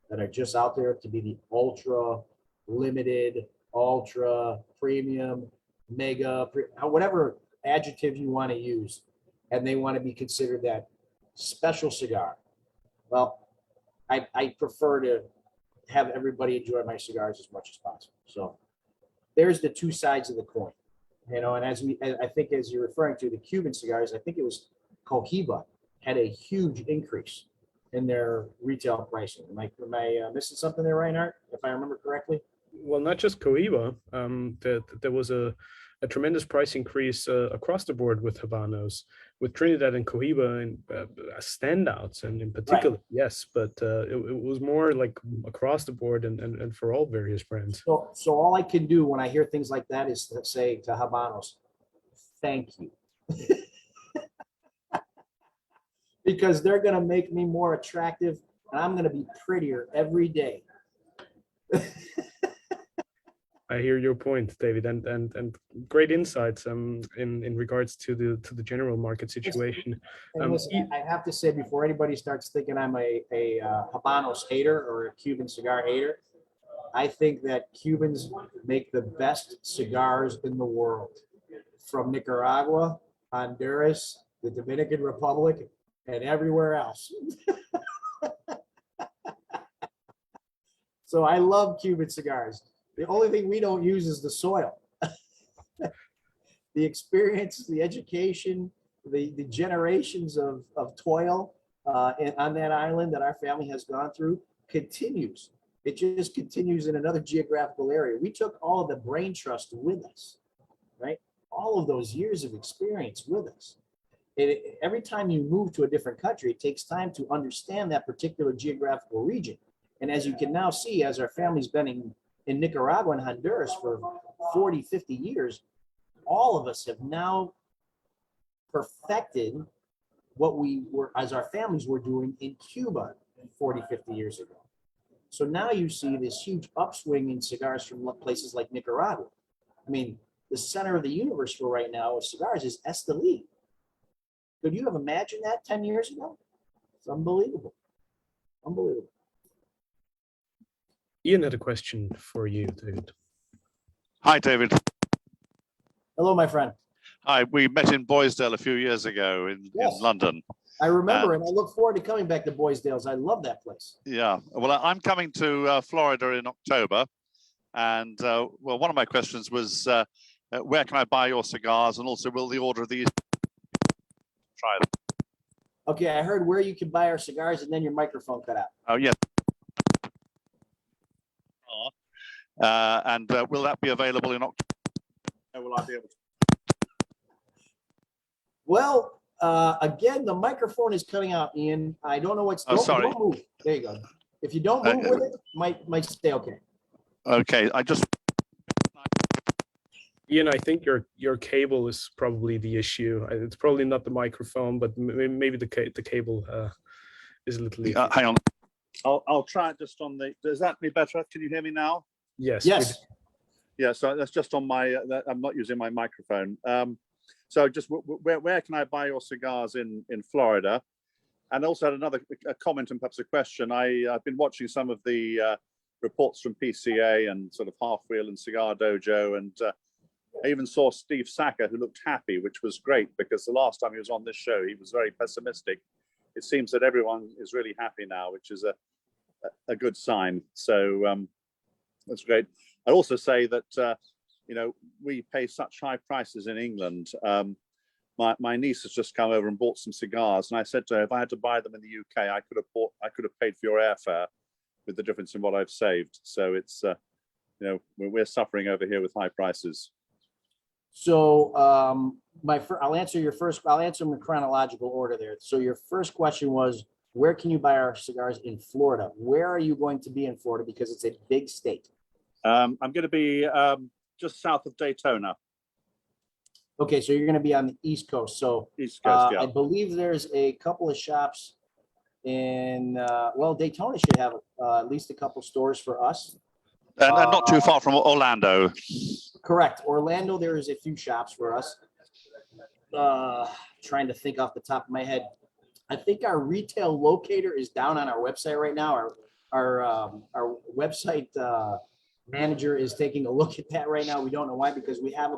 Speaker 1: that are just out there to be the ultra limited, ultra premium, mega, whatever adjective you want to use, and they want to be considered that special cigar. Well, I prefer to have everybody enjoy my cigars as much as possible. So there's the 2 sides of the coin, you know. And I think as you're referring to the Cuban cigars, I think it was Cohiba had a huge increase in their retail pricing. Am I missing something there, Reinhard, if I remember correctly?
Speaker 4: Well, not just Cohiba. There was a tremendous price increase across the board with Habanos, with Trinidad and Cohiba and standouts, and in particular, right. Yes, but it was more like across the board and for all various brands.
Speaker 1: So all I can do when I hear things like that is to say to Habanos, thank you. Because they're going to make me more attractive, and I'm going to be prettier every day.
Speaker 4: I hear your point, David, and great insights in regards to the general market situation.
Speaker 1: Listen, I have to say, before anybody starts thinking I'm a Habanos hater or a Cuban cigar hater, I think that Cubans make the best cigars in the world, from Nicaragua, Honduras, the Dominican Republic, and everywhere else. So I love Cuban cigars. The only thing we don't use is the soil. The experience, the education, the generations of toil on that island that our family has gone through continues. It just continues in another geographical area. We took all of the brain trust with us, right? All of those years of experience with us. Every time you move to a different country, it takes time to understand that particular geographical region. And as you can now see, as our family's been in Nicaragua and Honduras for 40, 50 years, all of us have now perfected what we were, as our families were doing in Cuba 40, 50 years ago. So now you see this huge upswing in cigars from places like Nicaragua. I mean, the center of the universe for right now with cigars is Esteli. Could you have imagined that 10 years ago? It's unbelievable. Unbelievable.
Speaker 4: Ian had a question for you, David.
Speaker 5: Hi, David.
Speaker 1: Hello, my friend.
Speaker 5: Hi, we met in Boisdale a few years ago in London.
Speaker 1: I remember, and I look forward to coming back to Boisdale. I love that place.
Speaker 5: Yeah, well, I'm coming to Florida in October. And, well, one of my questions was, where can I buy your cigars? And also, will the order of these try them?
Speaker 1: Okay, I heard where you can buy our cigars, and then your microphone cut out.
Speaker 5: Oh, yes. And will that be available in October? Will I be able to?
Speaker 1: Well, again, the microphone is cutting out, Ian. I don't know what's.
Speaker 5: Sorry.
Speaker 1: Don't move. There you go. If you don't move with it, might stay okay.
Speaker 5: Okay, I just.
Speaker 4: Ian, I think your cable is probably the issue. It's probably not the microphone, but maybe the cable is a little.
Speaker 5: Hang on. I'll try it just on the. Does that be better? Can you hear me now?
Speaker 4: Yes.
Speaker 1: Yes.
Speaker 5: Yeah. So that's just on my. I'm not using my microphone. So just where can I buy your cigars in Florida? And also had another comment and perhaps a question. I've been watching some of the reports from PCA and sort of Half Wheel and Cigar Dojo, and I even saw Steve Sacker, who looked happy, which was great because the last time he was on this show, he was very pessimistic. It seems that everyone is really happy now, which is a good sign. So that's great. I'd also say that, you know, we pay such high prices in England. my niece has just come over and bought some cigars, and I said to her, if I had to buy them in the UK, I could have paid for your airfare with the difference in what I've saved. So it's we're suffering over here with high prices.
Speaker 1: So I'll answer them in chronological order there. So your first question was, where can you buy our cigars in Florida? Where are you going to be in Florida? Because it's a big state.
Speaker 5: I'm going to be just south of Daytona.
Speaker 1: Okay, so you're going to be on the East Coast. So
Speaker 5: East Coast, yeah.
Speaker 1: I believe there's a couple of shops in, Daytona should have at least a couple stores for us.
Speaker 5: And not too far from Orlando.
Speaker 1: Correct. Orlando, there is a few shops for us. Trying to think off the top of my head. I think our retail locator is down on our website right now. Our website manager is taking a look at that right now. We don't know why, because we have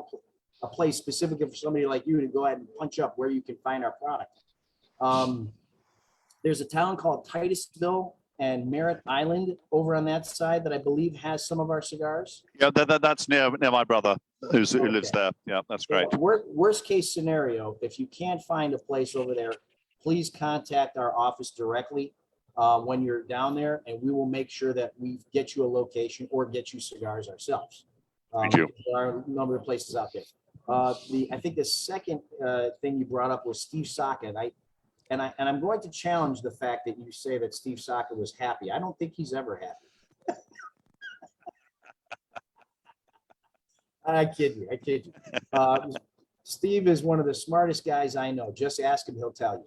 Speaker 1: a place specifically for somebody like you to go ahead and punch up where you can find our product. There's a town called Titusville and Merritt Island over on that side that I believe has some of our cigars.
Speaker 5: Yeah, that's near my brother who lives there. Yeah, that's great.
Speaker 1: Worst case scenario, if you can't find a place over there, please contact our office directly when you're down there, and we will make sure that we get you a location or get you cigars ourselves.
Speaker 5: Thank you.
Speaker 1: There are a number of places out there. I think the second thing you brought up was Steve Saka, and I'm going to challenge the fact that you say that Steve Saka was happy. I don't think he's ever happy. I kid you. Steve is one of the smartest guys I know. Just ask him, he'll tell you.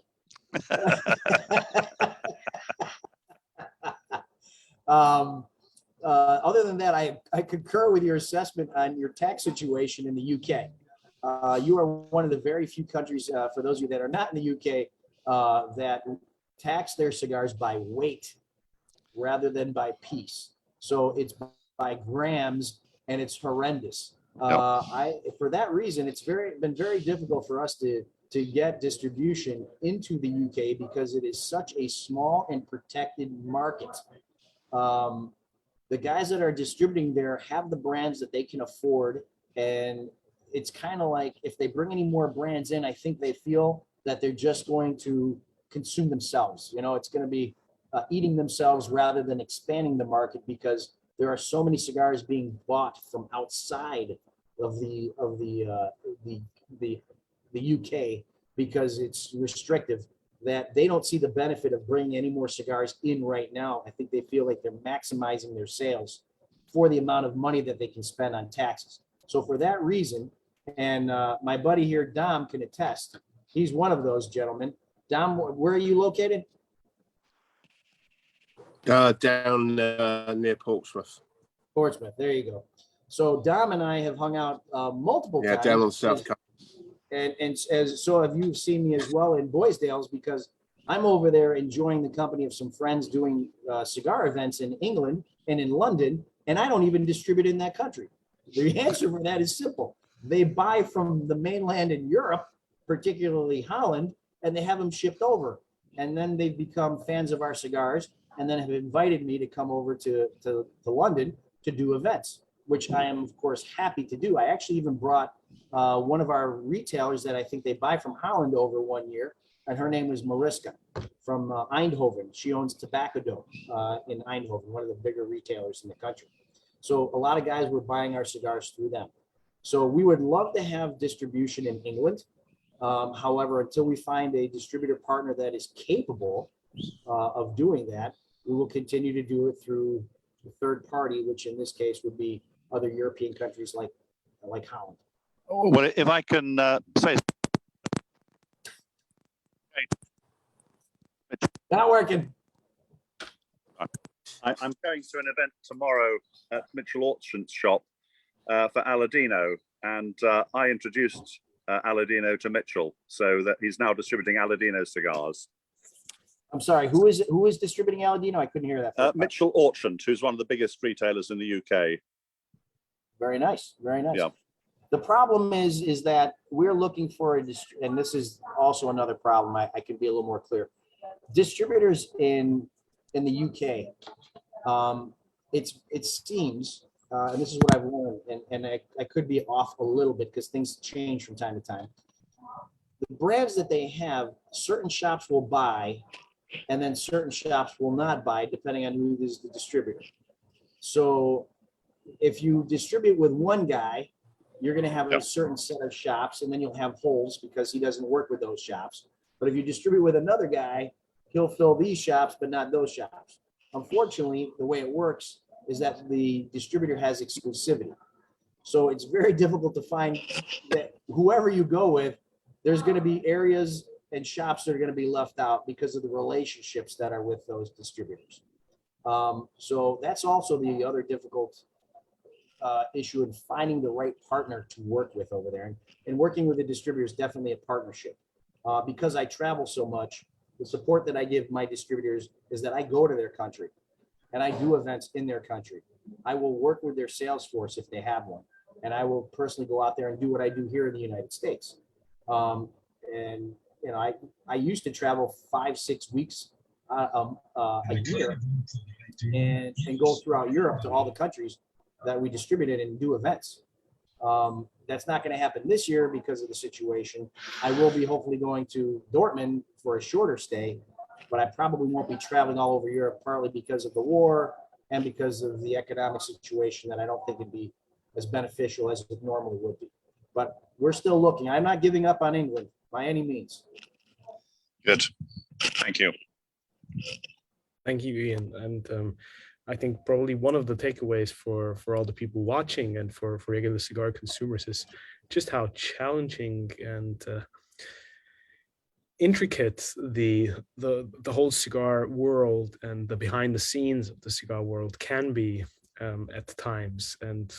Speaker 1: Other than that, I concur with your assessment on your tax situation in the UK. You are one of the very few countries, for those of you that are not in the UK, that tax their cigars by weight rather than by piece. So it's by grams, and it's horrendous. For that reason, it's been very difficult for us to get distribution into the UK because it is such a small and protected market. The guys that are distributing there have the brands that they can afford, and it's kind of like if they bring any more brands in, I think they feel that they're just going to consume themselves. It's going to be eating themselves rather than expanding the market, because there are so many cigars being bought from outside of the UK because it's restrictive, that they don't see the benefit of bringing any more cigars in right now. I think they feel like they're maximizing their sales for the amount of money that they can spend on taxes. So for that reason, and my buddy here, Dom, can attest, he's one of those gentlemen. Dom, where are you located?
Speaker 6: Down near Portsmouth.
Speaker 1: Portsmouth, there you go. So Dom and I have hung out multiple times.
Speaker 6: Yeah, down on the South Coast.
Speaker 1: And so have you seen me as well in Boysdale's, because I'm over there enjoying the company of some friends doing cigar events in England and in London, and I don't even distribute in that country. The answer for that is simple. They buy from the mainland in Europe, particularly Holland, and they have them shipped over. And then they've become fans of our cigars and then have invited me to come over to London to do events, which I am, of course, happy to do. I actually even brought one of our retailers that I think they buy from Holland over one year, and her name was Mariska from Eindhoven. She owns Tobacco Dome in Eindhoven, one of the bigger retailers in the country. So a lot of guys were buying our cigars through them. So we would love to have distribution in England. However, until we find a distributor partner that is capable of doing that, we will continue to do it through a third party, which in this case would be other European countries like Holland.
Speaker 5: Well, if I can say,
Speaker 1: Not working.
Speaker 5: I'm going to an event tomorrow at Mitchell Auction's shop for Aladino, and I introduced Aladino to Mitchell, so that he's now distributing Aladino cigars.
Speaker 1: I'm sorry, who is distributing Aladino? I couldn't hear that.
Speaker 5: Mitchell Auction, who's one of the biggest retailers in the UK.
Speaker 1: Very nice, very nice.
Speaker 5: Yeah.
Speaker 1: The problem is that we're looking for and this is also another problem. I can be a little more clear. Distributors in the UK, it seems, and this is what I've learned, and I could be off a little bit because things change from time to time. the brands that they have, certain shops will buy, and then certain shops will not buy, depending on who is the distributor. So if you distribute with one guy, you're going to have a certain set of shops, and then you'll have holes because he doesn't work with those shops. But if you distribute with another guy, he'll fill these shops, but not those shops. Unfortunately, the way it works is that the distributor has exclusivity. So it's very difficult to find that whoever you go with, there's going to be areas and shops that are going to be left out because of the relationships that are with those distributors. So that's also the other difficult issue in finding the right partner to work with over there. And working with a distributor is definitely a partnership. Because I travel so much, the support that I give my distributors is that I go to their country and I do events in their country. I will work with their sales force if they have one. And I will personally go out there and do what I do here in the United States. And you know, I used to travel 5-6 weeks a year and go throughout Europe to all the countries that we distributed and do events. That's not going to happen this year because of the situation. I will be hopefully going to Dortmund for a shorter stay, but I probably won't be traveling all over Europe, partly because of the war and because of the economic situation that I don't think would be as beneficial as it normally would be. But we're still looking. I'm not giving up on England by any means.
Speaker 5: Good. Thank you.
Speaker 4: Thank you, Ian. And I think probably one of the takeaways for all the people watching and for regular cigar consumers is just how challenging and intricate the whole cigar world and the behind the scenes of the cigar world can be at times. And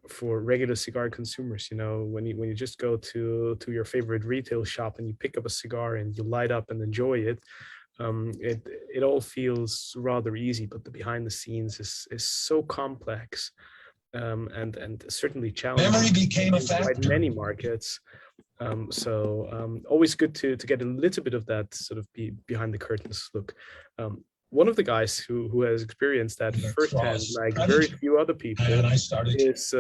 Speaker 4: for regular cigar consumers, you know, when you just go to your favorite retail shop and you pick up a cigar and you light up and enjoy it, it all feels rather easy, but the behind the scenes is so complex and certainly challenging.
Speaker 7: Memory became a
Speaker 4: in quite
Speaker 7: factor.
Speaker 4: many markets. So always good to get a little bit of that sort of behind the curtains look. One of the guys who has experienced that firsthand, like very few other people, is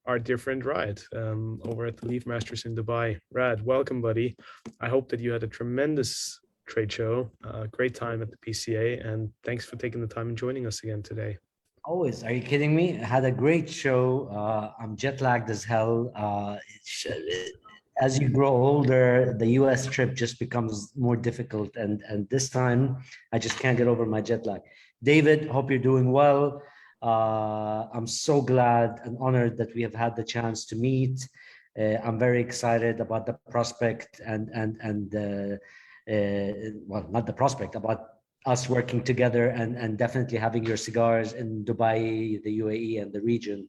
Speaker 4: our dear friend Rad over at the Leaf Masters in Dubai. Rad, welcome, buddy. I hope that you had a tremendous trade show, great time at the PCA, and thanks for taking the time and joining us again today.
Speaker 8: Always. Are you kidding me? I had a great show. I'm jet lagged as hell. As you grow older, the US trip just becomes more difficult. And this time, I just can't get over my jet lag. David, hope you're doing well. I'm so glad and honored that we have had the chance to meet. I'm very excited about the prospect well, not the prospect, about us working together and definitely having your cigars in Dubai, the UAE, and the region.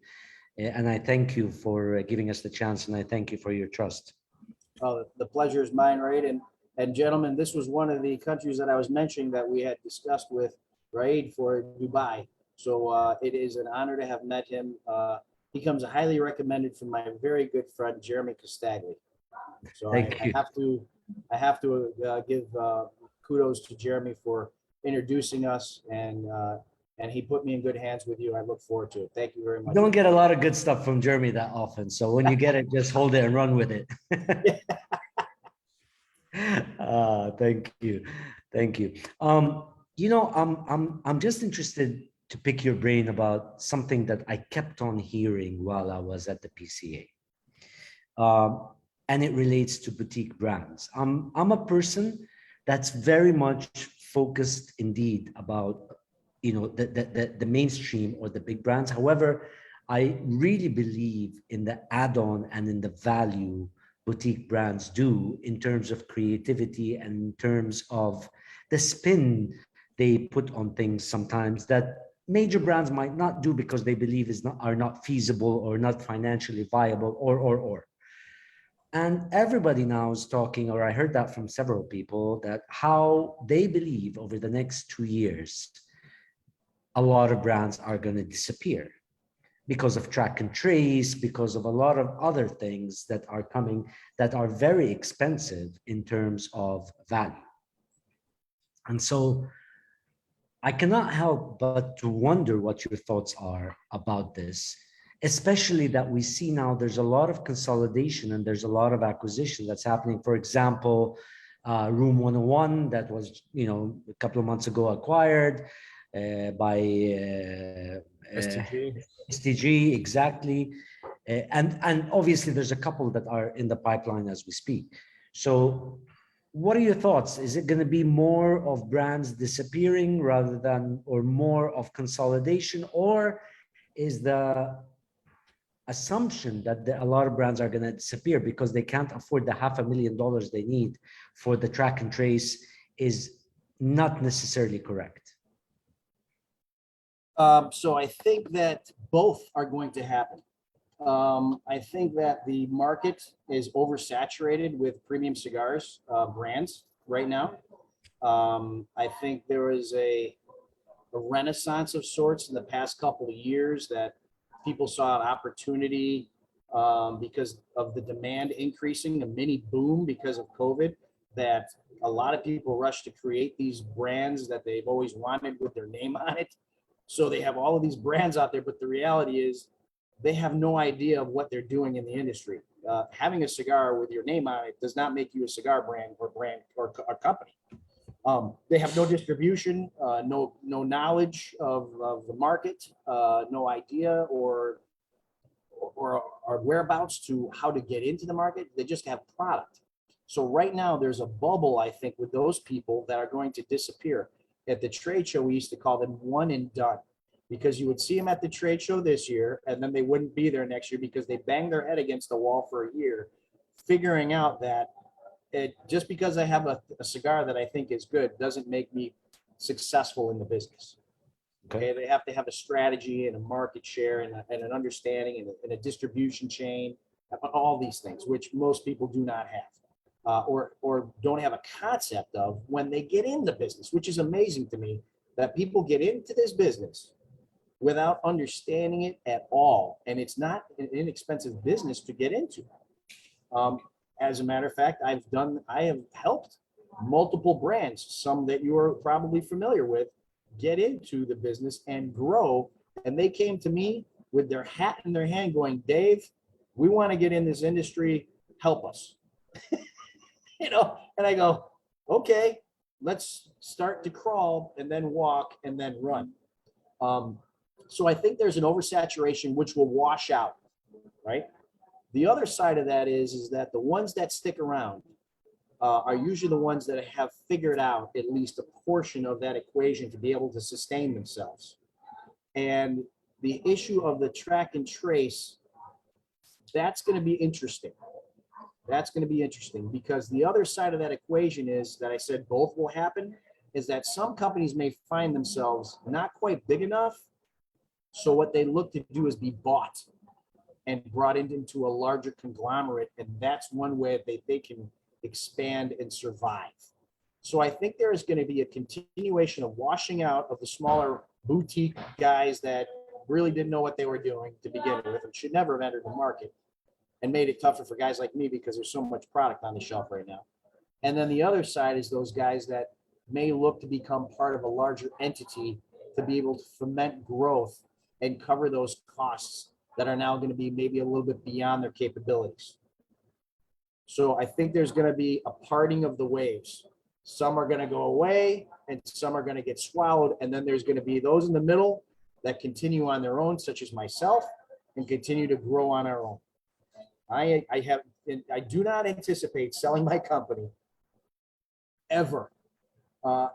Speaker 8: And I thank you for giving us the chance, and I thank you for your trust.
Speaker 1: Oh, the pleasure is mine, right? And gentlemen, this was one of the countries that I was mentioning that we had discussed with Reinhard for Dubai. So it is an honor to have met him. He comes highly recommended from my very good friend, Jeremy Costagli. So I have to give kudos to Jeremy for introducing us, and he put me in good hands with you. I look forward to it. Thank you very much.
Speaker 8: You don't get a lot of good stuff from Jeremy that often, so when you get it, just hold it and run with it. Thank you. You know, I'm just interested to pick your brain about something that I kept on hearing while I was at the PCA, and it relates to boutique brands. I'm a person that's very much focused indeed about, you know, the mainstream or the big brands. However, I really believe in the add-on and in the value boutique brands do in terms of creativity and in terms of the spin they put on things sometimes that major brands might not do because they believe are not feasible or not financially viable or. And everybody now is talking, or I heard that from several people, that how they believe over the next 2 years, a lot of brands are going to disappear because of track and trace, because of a lot of other things that are coming that are very expensive in terms of value. And so I cannot help but to wonder what your thoughts are about this, especially that we see now there's a lot of consolidation and there's a lot of acquisition that's happening. For example, Room 101 that was, a couple of months ago acquired by
Speaker 4: STG.
Speaker 8: STG, exactly. And obviously there's a couple that are in the pipeline as we speak. So what are your thoughts? Is it going to be more of brands disappearing rather than, or more of consolidation, or is the assumption that a lot of brands are going to disappear because they can't afford the $500,000 they need for the track and trace is not necessarily correct?
Speaker 1: So I think that both are going to happen. I think that the market is oversaturated with premium cigars brands right now. I think there is a renaissance of sorts in the past couple of years that people saw an opportunity because of the demand increasing, a mini boom because of COVID, that a lot of people rushed to create these brands that they've always wanted with their name on it. So they have all of these brands out there, but the reality is they have no idea of what they're doing in the industry. Having a cigar with your name on it does not make you a cigar brand or a company. They have no distribution, no knowledge of the market, no idea or whereabouts to how to get into the market. They just have product. So right now there's a bubble, I think, with those people that are going to disappear. At the trade show, we used to call them one and done, because you would see them at the trade show this year and then they wouldn't be there next year because they banged their head against the wall for a year, figuring out that just because I have a cigar that I think is good doesn't make me successful in the business. Okay, they have to have a strategy and a market share and an understanding and a distribution chain, all these things, which most people do not have, or don't have a concept of when they get in the business, which is amazing to me that people get into this business without understanding it at all. And it's not an inexpensive business to get into. As a matter of fact, I have helped multiple brands, some that you are probably familiar with, get into the business and grow. And they came to me with their hat in their hand going, Dave, we want to get in this industry, help us. And I go, okay, let's start to crawl and then walk and then run. So I think there's an oversaturation which will wash out, right? The other side of that is that the ones that stick around are usually the ones that have figured out at least a portion of that equation to be able to sustain themselves. And the issue of the track and trace, that's going to be interesting. That's going to be interesting because the other side of that equation is that I said both will happen, is that some companies may find themselves not quite big enough. So what they look to do is be bought and brought into a larger conglomerate. And that's one way they can expand and survive. So I think there is going to be a continuation of washing out of the smaller boutique guys that really didn't know what they were doing to begin with and should never have entered the market, and made it tougher for guys like me because there's so much product on the shelf right now. And then the other side is those guys that may look to become part of a larger entity to be able to foment growth and cover those costs that are now going to be maybe a little bit beyond their capabilities. So I think there's going to be a parting of the waves. Some are going to go away and some are going to get swallowed. And then there's going to be those in the middle that continue on their own, such as myself, and continue to grow on our own. I do not anticipate selling my company ever.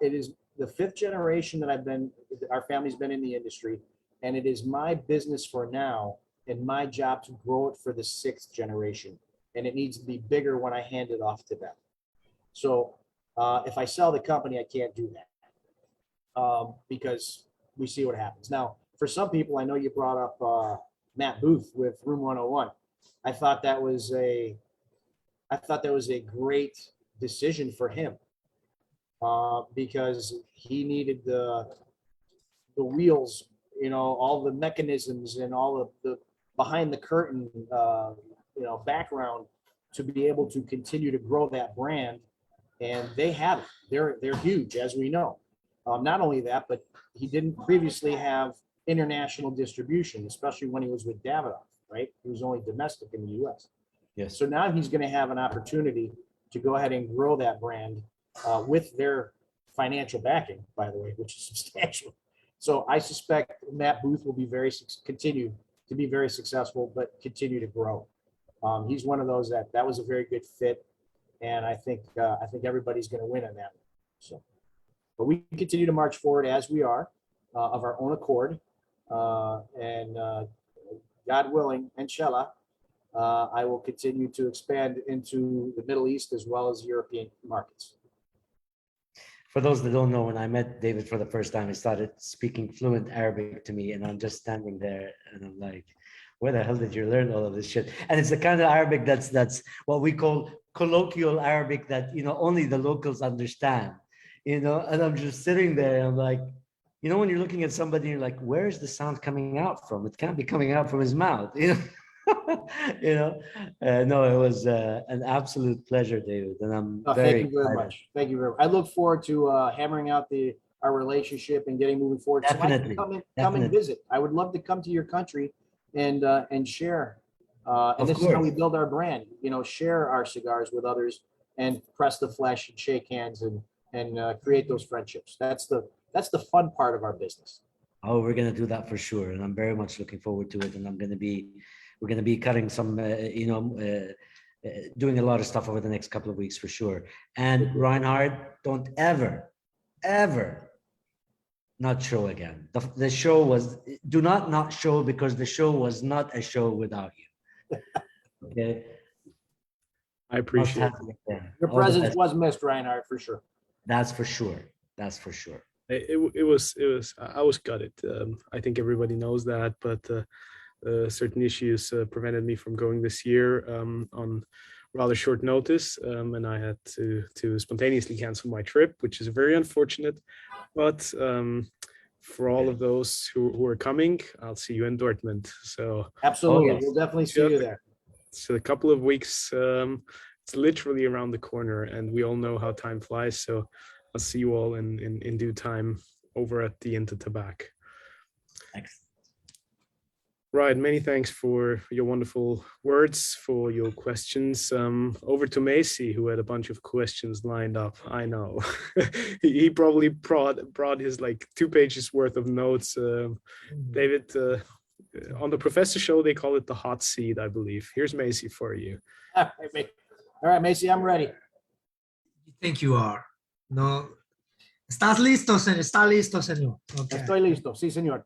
Speaker 1: It is the 5th generation that our family's been in the industry, and it is my business for now and my job to grow it for the 6th generation. And it needs to be bigger when I hand it off to them. So if I sell the company, I can't do that because we see what happens. Now, for some people, I know you brought up Matt Booth with Room 101. I thought that was a great decision for him because he needed the wheels, all the mechanisms and all of the behind the curtain, background to be able to continue to grow that brand. And they have it. They're huge, as we know. Not only that, but he didn't previously have international distribution, especially when he was with Davidoff, right? He was only domestic in the US.
Speaker 8: Yes.
Speaker 1: So now he's going to have an opportunity to go ahead and grow that brand with their financial backing, by the way, which is substantial. So I suspect Matt Booth will be continue to be very successful, but continue to grow. He's one of those that was a very good fit, and I think everybody's going to win on that one. So, but we continue to march forward as we are of our own accord, and God willing, inshallah, I will continue to expand into the Middle East as well as European markets.
Speaker 8: For those that don't know, when I met David for the first time, he started speaking fluent Arabic to me, and I'm just standing there, and I'm like, "Where the hell did you learn all of this shit?" And it's the kind of Arabic that's what we call colloquial Arabic that only the locals understand, And I'm just sitting there, and I'm like, when you're looking at somebody, you're like, "Where is the sound coming out from? It can't be coming out from his mouth," No, it was an absolute pleasure, David, and I'm very
Speaker 1: Thank you very
Speaker 8: excited.
Speaker 1: much. Thank you very much. I look forward to hammering out our relationship and getting moving forward.
Speaker 8: Definitely,
Speaker 1: So I can come
Speaker 8: definitely.
Speaker 1: and visit. I would love to come to your country and share. And
Speaker 8: Of
Speaker 1: this is how we
Speaker 8: course.
Speaker 1: build our brand. Share our cigars with others and press the flesh and shake hands and create those friendships. That's the fun part of our business.
Speaker 8: Oh, we're gonna do that for sure, and I'm very much looking forward to it. And we're gonna be cutting some, doing a lot of stuff over the next couple of weeks for sure. And Reinhard, don't ever not show again. The show was, do not show, because the show was not a show without you. Okay.
Speaker 4: I appreciate it.
Speaker 1: Your presence was missed, Reinhard, for sure.
Speaker 8: That's for sure. That's for sure.
Speaker 4: It was I was gutted. I think everybody knows that, but certain issues prevented me from going this year on rather short notice, and I had to spontaneously cancel my trip, which is very unfortunate. But for all of those who are coming, I'll see you in Dortmund. So
Speaker 1: Absolutely,
Speaker 8: yes.
Speaker 1: we'll definitely see you there.
Speaker 4: it's a couple of weeks. It's literally around the corner, and we all know how time flies. So I'll see you all in due time over at the Intertabac.
Speaker 8: Excellent.
Speaker 4: Right, many thanks for your wonderful words, for your questions. Over to Macy, who had a bunch of questions lined up. I know he probably brought his like 2 pages worth of notes. David, on the Professor Show, they call it the hot seat, I believe. Here's Macy for you.
Speaker 1: All right, Macy, I'm ready.
Speaker 2: You think you are? No. ¿Estás listo, señor? ¿Está listo, señor? Okay.
Speaker 1: Estoy listo. Sí, señor.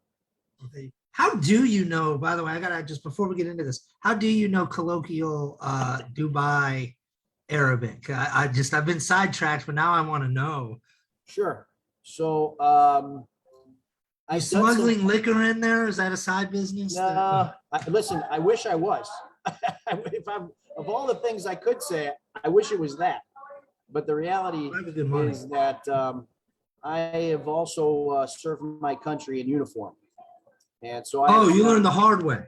Speaker 2: Okay. How do you know, by the way, I gotta just, before we get into this, how do you know colloquial Dubai Arabic? I've been sidetracked, but now I want to know.
Speaker 1: Sure. So
Speaker 2: Are you smuggling liquor in there? Is that a side business?
Speaker 1: No, listen, I wish I was. If I'm, of all the things I could say, I wish it was that. But the reality is that I have also served my country in uniform. And so
Speaker 2: you learned the hard way.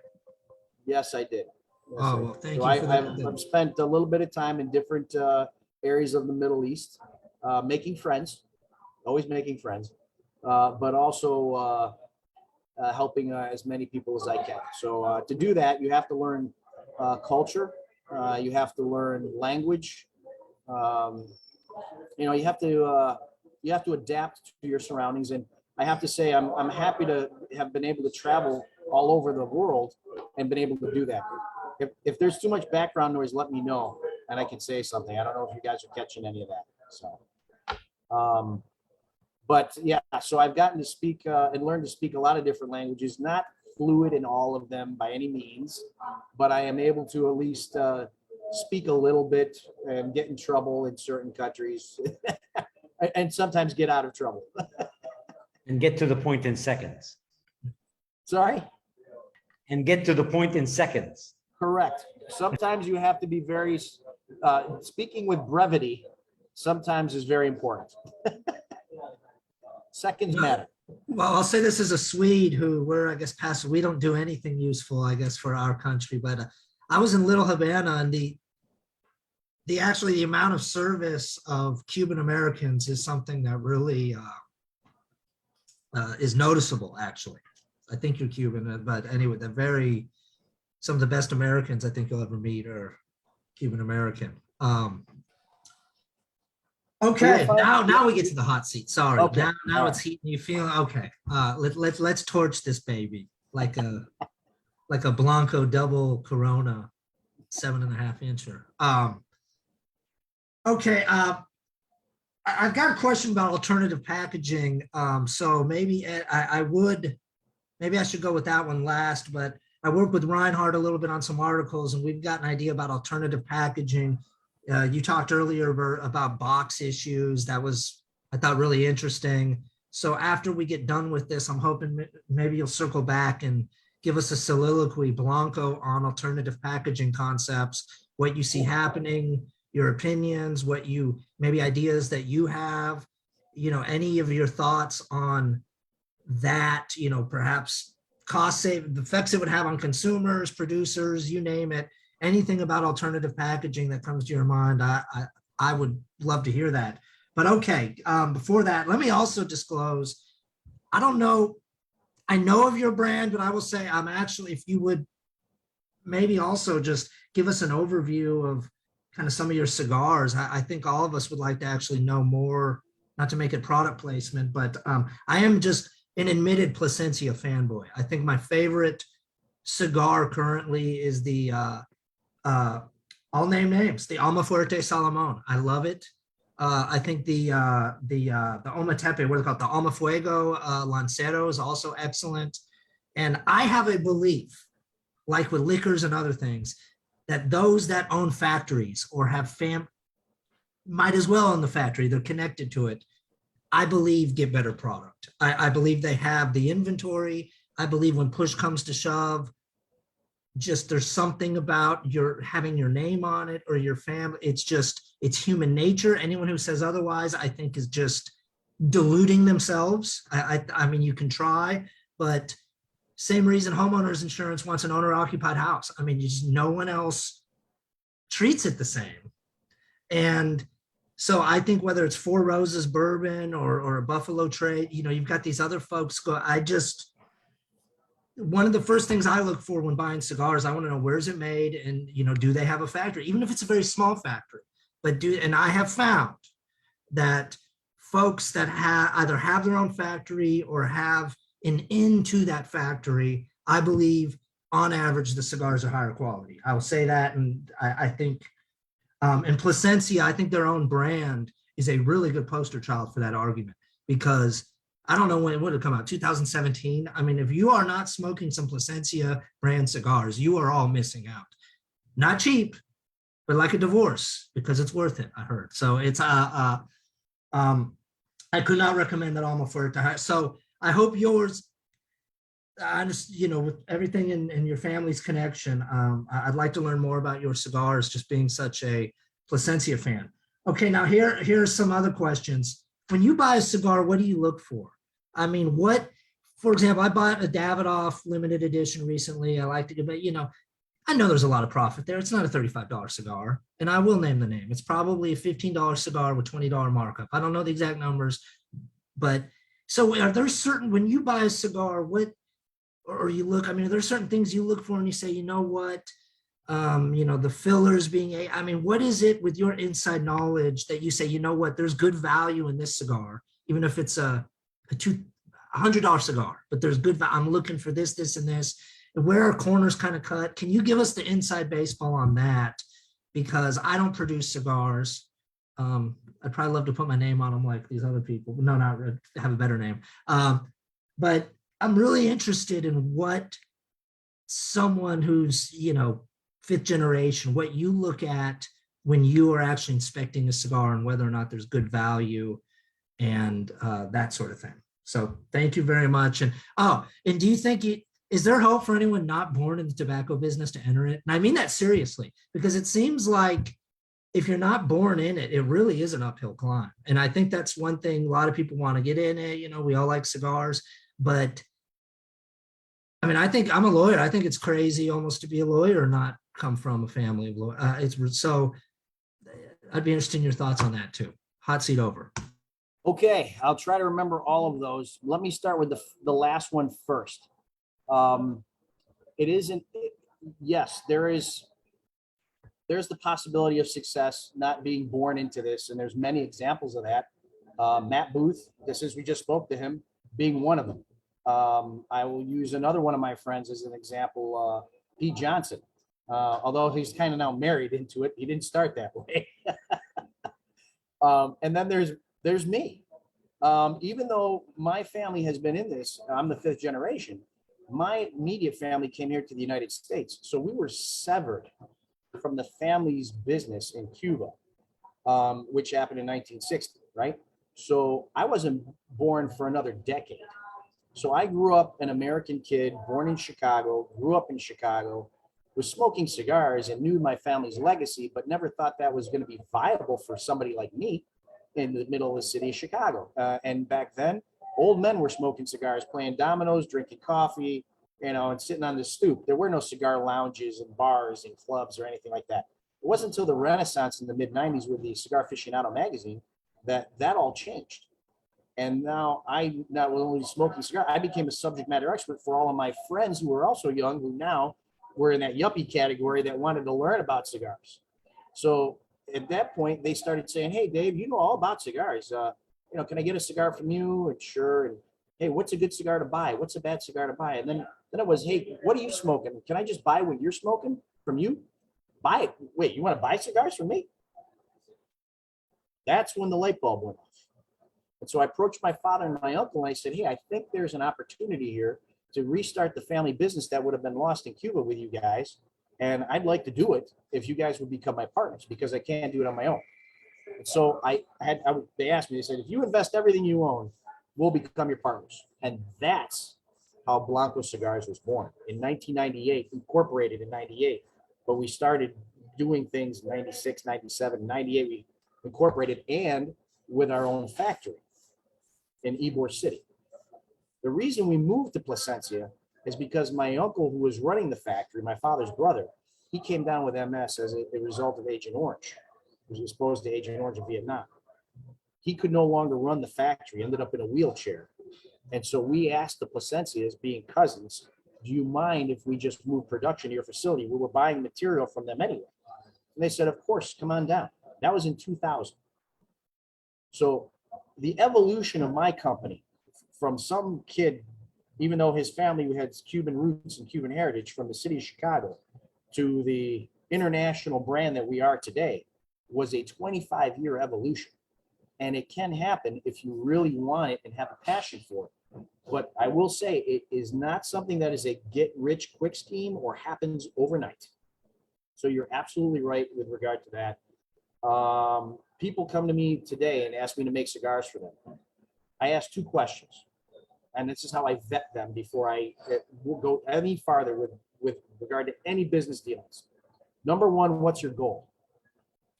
Speaker 1: Yes, I did. Yes,
Speaker 2: well, thank you for that.
Speaker 1: I've spent a little bit of time in different areas of the Middle East, making friends, always making friends, but also helping as many people as I can. So to do that, you have to learn culture. You have to learn language. You have to adapt to your surroundings. And I have to say, I'm happy to have been able to travel all over the world and been able to do that. If there's too much background noise, let me know and I can say something. I don't know if you guys are catching any of that. So, but yeah, so I've gotten to speak and learn to speak a lot of different languages, not fluid in all of them by any means, but I am able to at least speak a little bit and get in trouble in certain countries and sometimes get out of trouble.
Speaker 8: And get to the point in seconds.
Speaker 1: Sorry?
Speaker 8: And get to the point in seconds.
Speaker 1: Correct. Sometimes you have to be very, speaking with brevity sometimes is very important. Seconds matter.
Speaker 2: Well, I'll say this as a Swede who we're, I guess, passive. We don't do anything useful, I guess, for our country. But I was in Little Havana, and the amount of service of Cuban Americans is something that really is noticeable, actually. I think you're Cuban, but anyway, some of the best Americans I think you'll ever meet are Cuban American. Okay, now we get to the hot seat. Sorry,
Speaker 1: Okay,
Speaker 2: now
Speaker 1: all
Speaker 2: it's heating. You feel okay? Let's torch this baby like a Blanco double Corona 7.5 incher. Okay, I've got a question about alternative packaging. So maybe maybe I should go with that one last, but I work with Reinhard a little bit on some articles and we've got an idea about alternative packaging. You talked earlier about box issues. That was, I thought, really interesting. So after we get done with this, I'm hoping maybe you'll circle back and give us a soliloquy, Blanco, on alternative packaging concepts, what you see happening, your opinions, maybe ideas that you have, any of your thoughts on that, perhaps cost save, the effects it would have on consumers, producers, you name it, anything about alternative packaging that comes to your mind. I would love to hear that. But okay, before that, let me also disclose, I don't know, I know of your brand, but I will say I'm actually, if you would maybe also just give us an overview of kind of some of your cigars. I think all of us would like to actually know more, not to make it product placement, but I am just an admitted Placensia fanboy. I think my favorite cigar currently is the, I'll name names, the Almafuerte Salomon. I love it. I think the Ometepe, what is it called? The Almafuego Lancero is also excellent. And I have a belief, like with liquors and other things, that those that own factories or have might as well own the factory, they're connected to it, I believe get better product. I believe they have the inventory. I believe when push comes to shove, just there's something about having your name on it or your family. It's human nature. Anyone who says otherwise, I think, is just deluding themselves. I mean, you can try, but same reason homeowners insurance wants an owner occupied house. I mean, no one else treats it the same. And so I think whether it's Four Roses bourbon or a Buffalo Trace, you've got these other folks one of the first things I look for when buying cigars, I want to know where's it made and, do they have a factory, even if it's a very small factory, and I have found that folks that either have their own factory or have an into that factory, I believe on average, the cigars are higher quality. I will say that. And I think, and Placensia, I think their own brand is a really good poster child for that argument, because I don't know when it would have come out, 2017. I mean, if you are not smoking some Placensia brand cigars, you are all missing out. Not cheap, but like a divorce, because it's worth it, I heard. So it's, I could not recommend that Almafuerte. So I hope yours, I just, with everything in your family's connection, I'd like to learn more about your cigars, just being such a Placensia fan. Okay, now here's some other questions. When you buy a cigar, what do you look for? I mean, for example, I bought a Davidoff limited edition recently. I like to get, but I know there's a lot of profit there. It's not a $35 cigar, and I will name the name. It's probably a $15 cigar with $20 markup. I don't know the exact numbers, but so are there when you buy a cigar, or you look, I mean, are there certain things you look for and you say, the fillers being, what is it with your inside knowledge that you say, there's good value in this cigar, even if it's a $100 cigar, but there's good value. I'm looking for this, this, and this. And where are corners kind of cut? Can you give us the inside baseball on that? Because I don't produce cigars. I'd probably love to put my name on them like these other people. No, not have a better name. But I'm really interested in what someone who's, fifth generation, what you look at when you are actually inspecting a cigar and whether or not there's good value and that sort of thing. So thank you very much. And do you think is there hope for anyone not born in the tobacco business to enter it? And I mean that seriously, because it seems like if you're not born in it, it really is an uphill climb. And I think that's one thing a lot of people want to get in it. We all like cigars, but I mean, I think I'm a lawyer. I think it's crazy almost to be a lawyer or not come from a family of lawyers. So I'd be interested in your thoughts on that too. Hot seat over.
Speaker 1: Okay, I'll try to remember all of those. Let me start with the last one first. It isn't, yes, there's the possibility of success not being born into this, and there's many examples of that. Matt Booth, since we just spoke to him, being one of them. I will use another one of my friends as an example, Pete Johnson. Although he's kind of now married into it, he didn't start that way. And then there's me. Even though my family has been in this, I'm the 5th generation. My immediate family came here to the United States, so we were severed from the family's business in Cuba, which happened in 1960, right? So I wasn't born for another decade. So I grew up an American kid, born in Chicago, grew up in Chicago, was smoking cigars and knew my family's legacy, but never thought that was going to be viable for somebody like me in the middle of the city of Chicago. And back then, old men were smoking cigars, playing dominoes, drinking coffee, and sitting on the stoop. There were no cigar lounges and bars and clubs or anything like that. It wasn't until the Renaissance in the mid 90s with the Cigar Aficionado magazine that all changed. And now I not only smoking cigar, I became a subject matter expert for all of my friends who were also young, who now were in that yuppie category that wanted to learn about cigars. So at that point, they started saying, "Hey, Dave, you know all about cigars. Can I get a cigar from you?" And sure. And hey, what's a good cigar to buy? What's a bad cigar to buy? And then it was, "Hey, what are you smoking? Can I just buy what you're smoking from you? Buy it. Wait, you want to buy cigars from me?" That's when the light bulb went off. And so I approached my father and my uncle and I said, "Hey, I think there's an opportunity here to restart the family business that would have been lost in Cuba with you guys. And I'd like to do it if you guys would become my partners, because I can't do it on my own." And so they asked me, they said, "If you invest everything you own, we'll become your partners." And that's how Blanco Cigars was born in 1998, incorporated in 98. But we started doing things 96, 97, 98, we incorporated, and with our own factory in Ybor City. The reason we moved to Placensia is because my uncle, who was running the factory, my father's brother, he came down with MS as a result of Agent Orange. He was exposed to Agent Orange in Vietnam. He could no longer run the factory, ended up in a wheelchair. And so we asked the Placencias, being cousins, "Do you mind if we just move production to your facility? We were buying material from them anyway." And they said, "Of course, come on down." That was in 2000. So the evolution of my company from some kid, even though his family had Cuban roots and Cuban heritage, from the city of Chicago to the international brand that we are today, was a 25-year evolution. And it can happen if you really want it and have a passion for it. But I will say, it is not something that is a get-rich-quick scheme or happens overnight. So you're absolutely right with regard to that. People come to me today and ask me to make cigars for them. I ask 2 questions, and this is how I vet them before I will go any farther with regard to any business dealings. Number 1, what's your goal?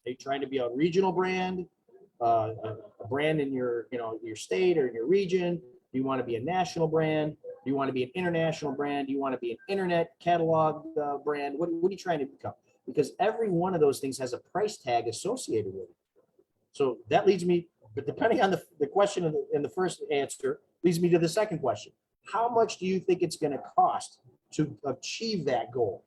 Speaker 1: Are you trying to be a regional brand, a brand in your state or in your region? Do you want to be a national brand? Do you want to be an international brand? Do you want to be an internet catalog brand? What are you trying to become? Because every one of those things has a price tag associated with it. So that leads me, but depending on the question in the first answer, leads me to the second question. How much do you think it's going to cost to achieve that goal?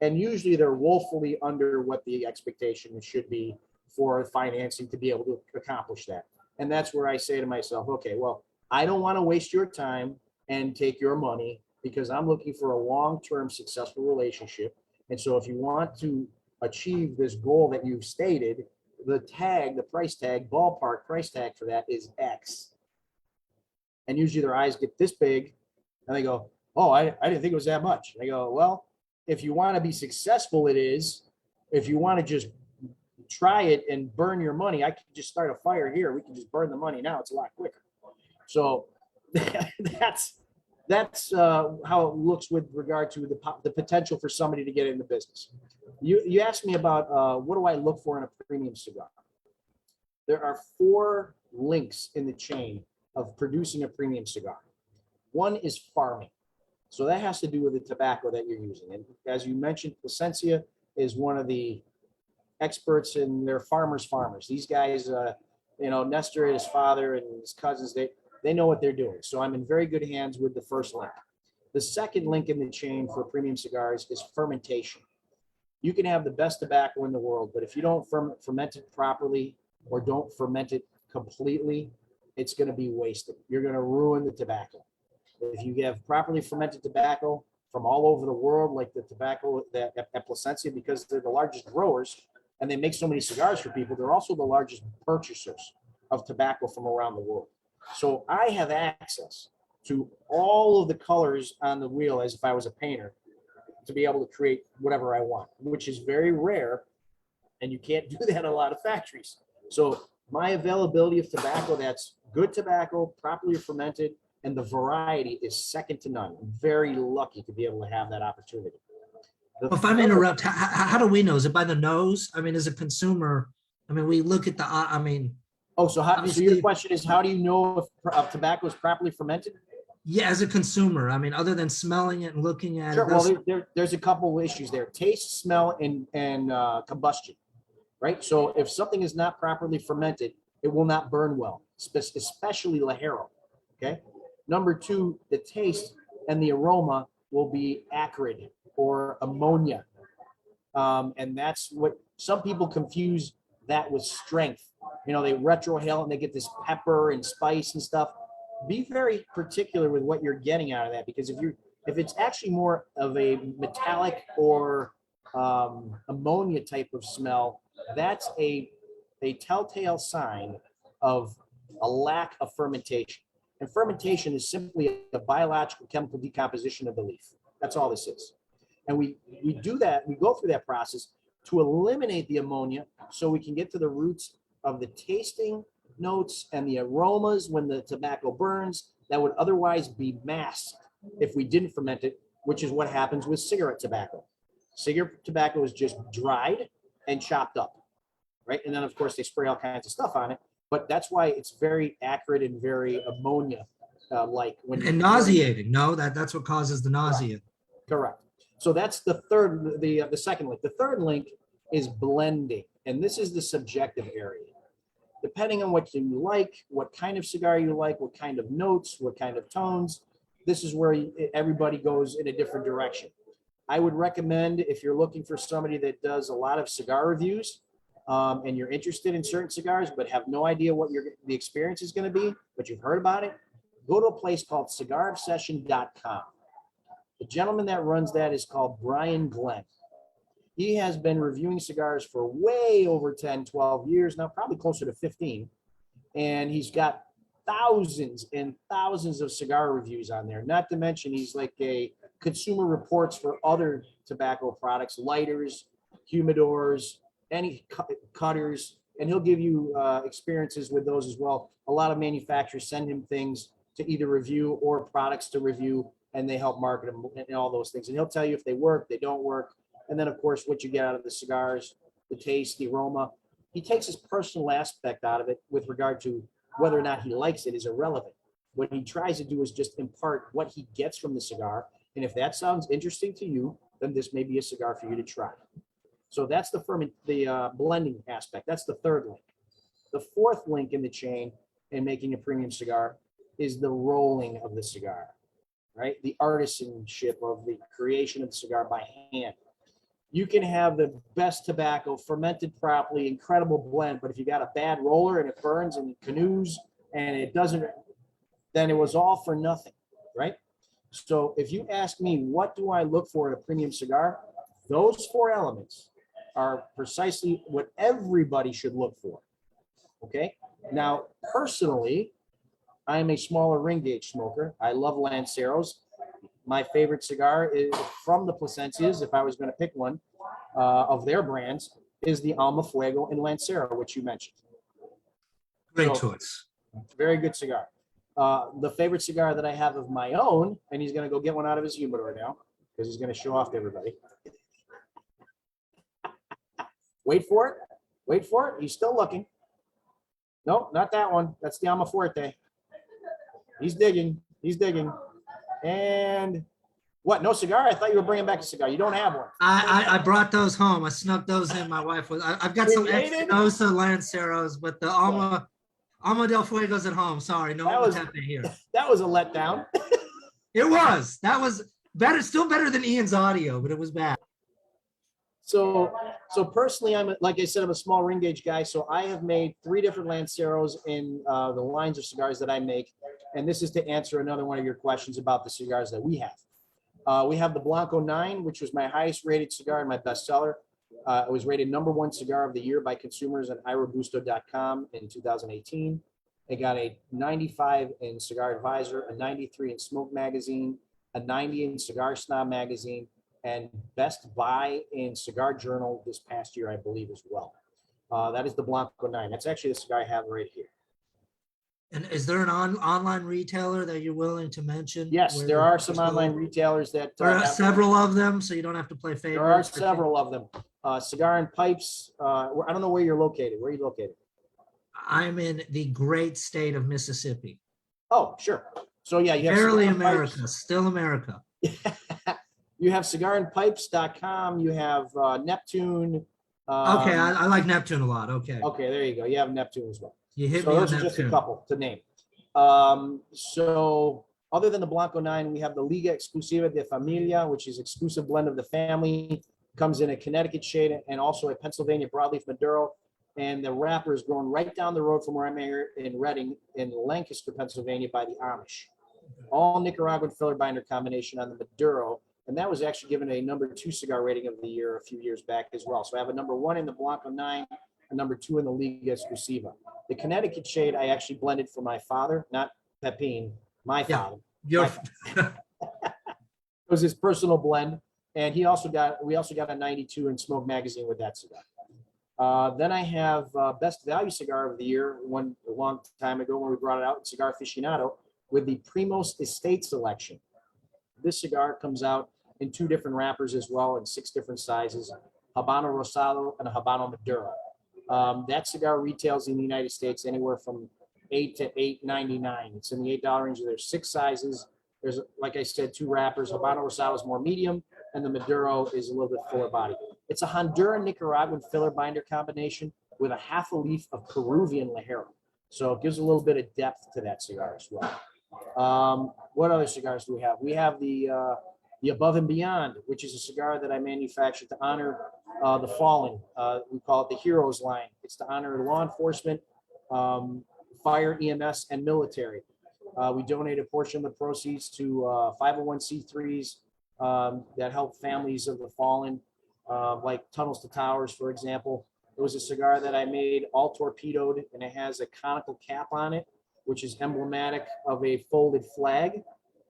Speaker 1: And usually they're woefully under what the expectation should be for financing to be able to accomplish that. And that's where I say to myself, okay, well, I don't want to waste your time and take your money, because I'm looking for a long-term successful relationship. And so if you want to achieve this goal that you've stated, the price tag, ballpark price tag for that is X. And usually their eyes get this big and they go, "Oh, I didn't think it was that much." And I go, "Well, if you want to be successful, it is. If you want to just try it and burn your money, I can just start a fire here. We can just burn the money now. It's a lot quicker." So that's how it looks with regard to the potential for somebody to get in the business. You asked me about what do I look for in a premium cigar. There are 4 links in the chain of producing a premium cigar. One is farming. So that has to do with the tobacco that you're using. And as you mentioned, Placensia is one of the experts in their farmers. These guys, Nestor and his father and his cousins, they know what they're doing. So I'm in very good hands with the first link. The second link in the chain for premium cigars is fermentation. You can have the best tobacco in the world, but if you don't ferment it properly or don't ferment it completely, it's going to be wasted. You're going to ruin the tobacco. If you have properly fermented tobacco from all over the world, like the tobacco that at Placensia, because they're the largest growers and they make so many cigars for people, they're also the largest purchasers of tobacco from around the world. So I have access to all of the colors on the wheel as if I was a painter to be able to create whatever I want, which is very rare. And you can't do that in a lot of factories. So my availability of tobacco that's good tobacco, properly fermented, and the variety is second to none. I'm very lucky to be able to have that opportunity.
Speaker 2: If I may interrupt, how do we know? Is it by the nose? I mean, as a consumer, I mean, we look at the, I mean,
Speaker 1: Oh, so your question is, how do you know if tobacco is properly fermented?
Speaker 2: yeah, as a consumer, I mean, other than smelling it and looking at
Speaker 1: Sure.
Speaker 2: it.
Speaker 1: Well, there's a couple of issues there: taste, smell, and combustion. Right. So if something is not properly fermented, it will not burn well, especially Ligero. Okay. Number two, the taste and the aroma will be acrid or ammonia, and that's what some people confuse that with strength. You know, they retrohale and they get this pepper and spice and stuff. Be very particular with what you're getting out of that, because if it's actually more of a metallic or ammonia type of smell, that's a telltale sign of a lack of fermentation. And fermentation is simply a biological chemical decomposition of the leaf. That's all this is. And we do that, we go through that process to eliminate the ammonia so we can get to the roots of the tasting notes and the aromas when the tobacco burns that would otherwise be masked if we didn't ferment it, which is what happens with cigarette tobacco. Cigarette tobacco is just dried and chopped up, right? And then of course they spray all kinds of stuff on it, but that's why it's very acrid and very ammonia like when
Speaker 2: And nauseating. No, that's what causes the nausea.
Speaker 1: Correct. So that's the third, the second link. The third link is blending, and this is the subjective area. Depending on what you like, what kind of cigar you like, what kind of notes, what kind of tones, this is where everybody goes in a different direction. I would recommend, if you're looking for somebody that does a lot of cigar reviews and you're interested in certain cigars but have no idea what the experience is going to be, but you've heard about it, go to a place called cigarobsession.com. The gentleman that runs that is called Brian Glenn. He has been reviewing cigars for way over 10, 12 years now, probably closer to 15. And he's got thousands and thousands of cigar reviews on there. Not to mention, he's like a consumer reports for other tobacco products, lighters, humidors, any cutters, and he'll give you experiences with those as well. A lot of manufacturers send him things to either review or products to review, and they help market them and all those things. And he'll tell you if they work, they don't work. And then, of course, what you get out of the cigars, the taste, the aroma. He takes his personal aspect out of it with regard to whether or not he likes it is irrelevant. What he tries to do is just impart what he gets from the cigar. And if that sounds interesting to you, then this may be a cigar for you to try. So that's the blending aspect. That's the third link. The fourth link in the chain in making a premium cigar is the rolling of the cigar, right? The artisanship of the creation of the cigar by hand. You can have the best tobacco fermented properly, incredible blend, but if you got a bad roller and it burns and canoes and it doesn't, then it was all for nothing, right? So if you ask me, what do I look for in a premium cigar? Those four elements are precisely what everybody should look for, okay? Now, personally, I am a smaller ring gauge smoker. I love Lanceros. My favorite cigar is from the Placencias, if I was going to pick one of their brands, is the Alma Fuego and Lancero, which you mentioned.
Speaker 2: Great
Speaker 1: So,
Speaker 2: choice.
Speaker 1: very good cigar. The favorite cigar that I have of my own, and he's going to go get one out of his humidor now, because he's going to show off to everybody. Wait for it. Wait for it. He's still looking. No, not that one. That's the Alma Fuerte. He's digging. He's digging. And what? No cigar? I thought you were bringing back a cigar. You don't have one.
Speaker 2: I brought those home. I snuck those in. My wife was. I've got some
Speaker 1: Related?
Speaker 2: Espinosa Lanceros, but the Alma del Fuego's at home. Sorry, no
Speaker 1: That
Speaker 2: one was
Speaker 1: was-
Speaker 2: happening here.
Speaker 1: That was a letdown.
Speaker 2: It was. That was better, still better than Ian's audio, but it was bad.
Speaker 1: So personally, like I said, I'm a small ring gauge guy. So I have made 3 different Lanceros in the lines of cigars that I make. And this is to answer another one of your questions about the cigars that we have. We have the Blanco 9, which was my highest rated cigar and my bestseller. It was rated #1 cigar of the year by consumers on irobusto.com in 2018. It got a 95 in Cigar Advisor, a 93 in Smoke Magazine, a 90 in Cigar Snob Magazine, and Best Buy in Cigar Journal this past year, I believe, as well. That is the Blanco 9. That's actually the cigar I have right here.
Speaker 2: And is there an online retailer that you're willing to mention?
Speaker 1: Yes,
Speaker 2: where
Speaker 1: there are some
Speaker 2: there's
Speaker 1: online retailers that
Speaker 2: There are
Speaker 1: have-
Speaker 2: several of them, so you don't have to play favorites.
Speaker 1: There are several of them. Cigar and Pipes. I don't know where you're located. Where are you located?
Speaker 2: I'm in the great state of Mississippi.
Speaker 1: Oh, sure. So yeah, you have
Speaker 2: Barely
Speaker 1: Cigar and
Speaker 2: America,
Speaker 1: Pipes.
Speaker 2: still America.
Speaker 1: You have cigarandpipes.com. You have Neptune.
Speaker 2: Okay, I like Neptune a lot. Okay.
Speaker 1: Okay, there you go. You have Neptune as well.
Speaker 2: You hit
Speaker 1: So
Speaker 2: me on
Speaker 1: those are just a
Speaker 2: Neptune.
Speaker 1: couple to name. So other than the Blanco 9, we have the Liga Exclusiva de Familia, which is exclusive blend of the family. Comes in a Connecticut shade and also a Pennsylvania broadleaf Maduro. And the wrapper is grown right down the road from where I'm here in Reading in Lancaster, Pennsylvania by the Amish. All Nicaraguan filler binder combination on the Maduro. And that was actually given a #2 cigar rating of the year a few years back as well. So I have a #1 in the Blanco 9, a #2 in the Liga Exclusiva. The Connecticut shade I actually blended for my father, not Pepin, my
Speaker 2: Yeah.
Speaker 1: father.
Speaker 2: You're,
Speaker 1: It was his personal blend. And we also got a 92 in Smoke Magazine with that cigar. Then I have Best Value Cigar of the Year, one a long time ago when we brought it out, Cigar Aficionado, with the Primos Estate Selection. This cigar comes out in 2 different wrappers as well, in 6 different sizes, Habano Rosado and a Habano Maduro. That cigar retails in the United States anywhere from $8 to $8.99. It's in the $8 range. There's 6 sizes. There's, like I said, 2 wrappers. Habano Rosado is more medium, and the Maduro is a little bit fuller body. It's a Honduran Nicaraguan filler binder combination with a half a leaf of Peruvian Ligero. So it gives a little bit of depth to that cigar as well. What other cigars do we have? We have the Above and Beyond, which is a cigar that I manufactured to honor the fallen. We call it the Heroes line. It's to honor law enforcement, fire, EMS, and military. We donate a portion of the proceeds to 501c3s that help families of the fallen, like Tunnels to Towers, for example. It was a cigar that I made all torpedoed, and it has a conical cap on it, which is emblematic of a folded flag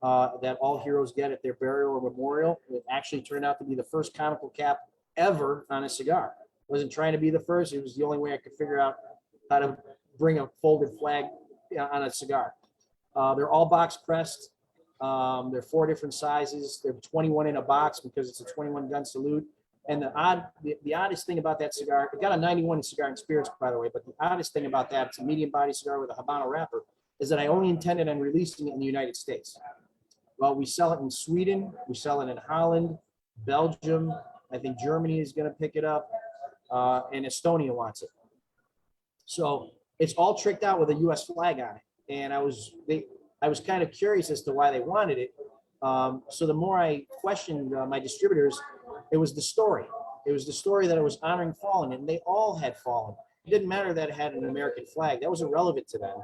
Speaker 1: that all heroes get at their burial or memorial. It actually turned out to be the first conical cap ever on a cigar. Wasn't trying to be the first. It was the only way I could figure out how to bring a folded flag on a cigar. They're all box pressed. They're 4 different sizes. They're 21 in a box because it's a 21 gun salute. And the oddest thing about that cigar, it got a 91 in Cigar and Spirits, by the way, but the oddest thing about that, it's a medium body cigar with a Habano wrapper, is that I only intended on releasing it in the United States. Well, we sell it in Sweden, we sell it in Holland, Belgium, I think Germany is going to pick it up, and Estonia wants it. So it's all tricked out with a U.S. flag on it. And I was kind of curious as to why they wanted it. So the more I questioned my distributors, it was the story. It was the story that it was honoring fallen, and they all had fallen. It didn't matter that it had an American flag. That was irrelevant to them.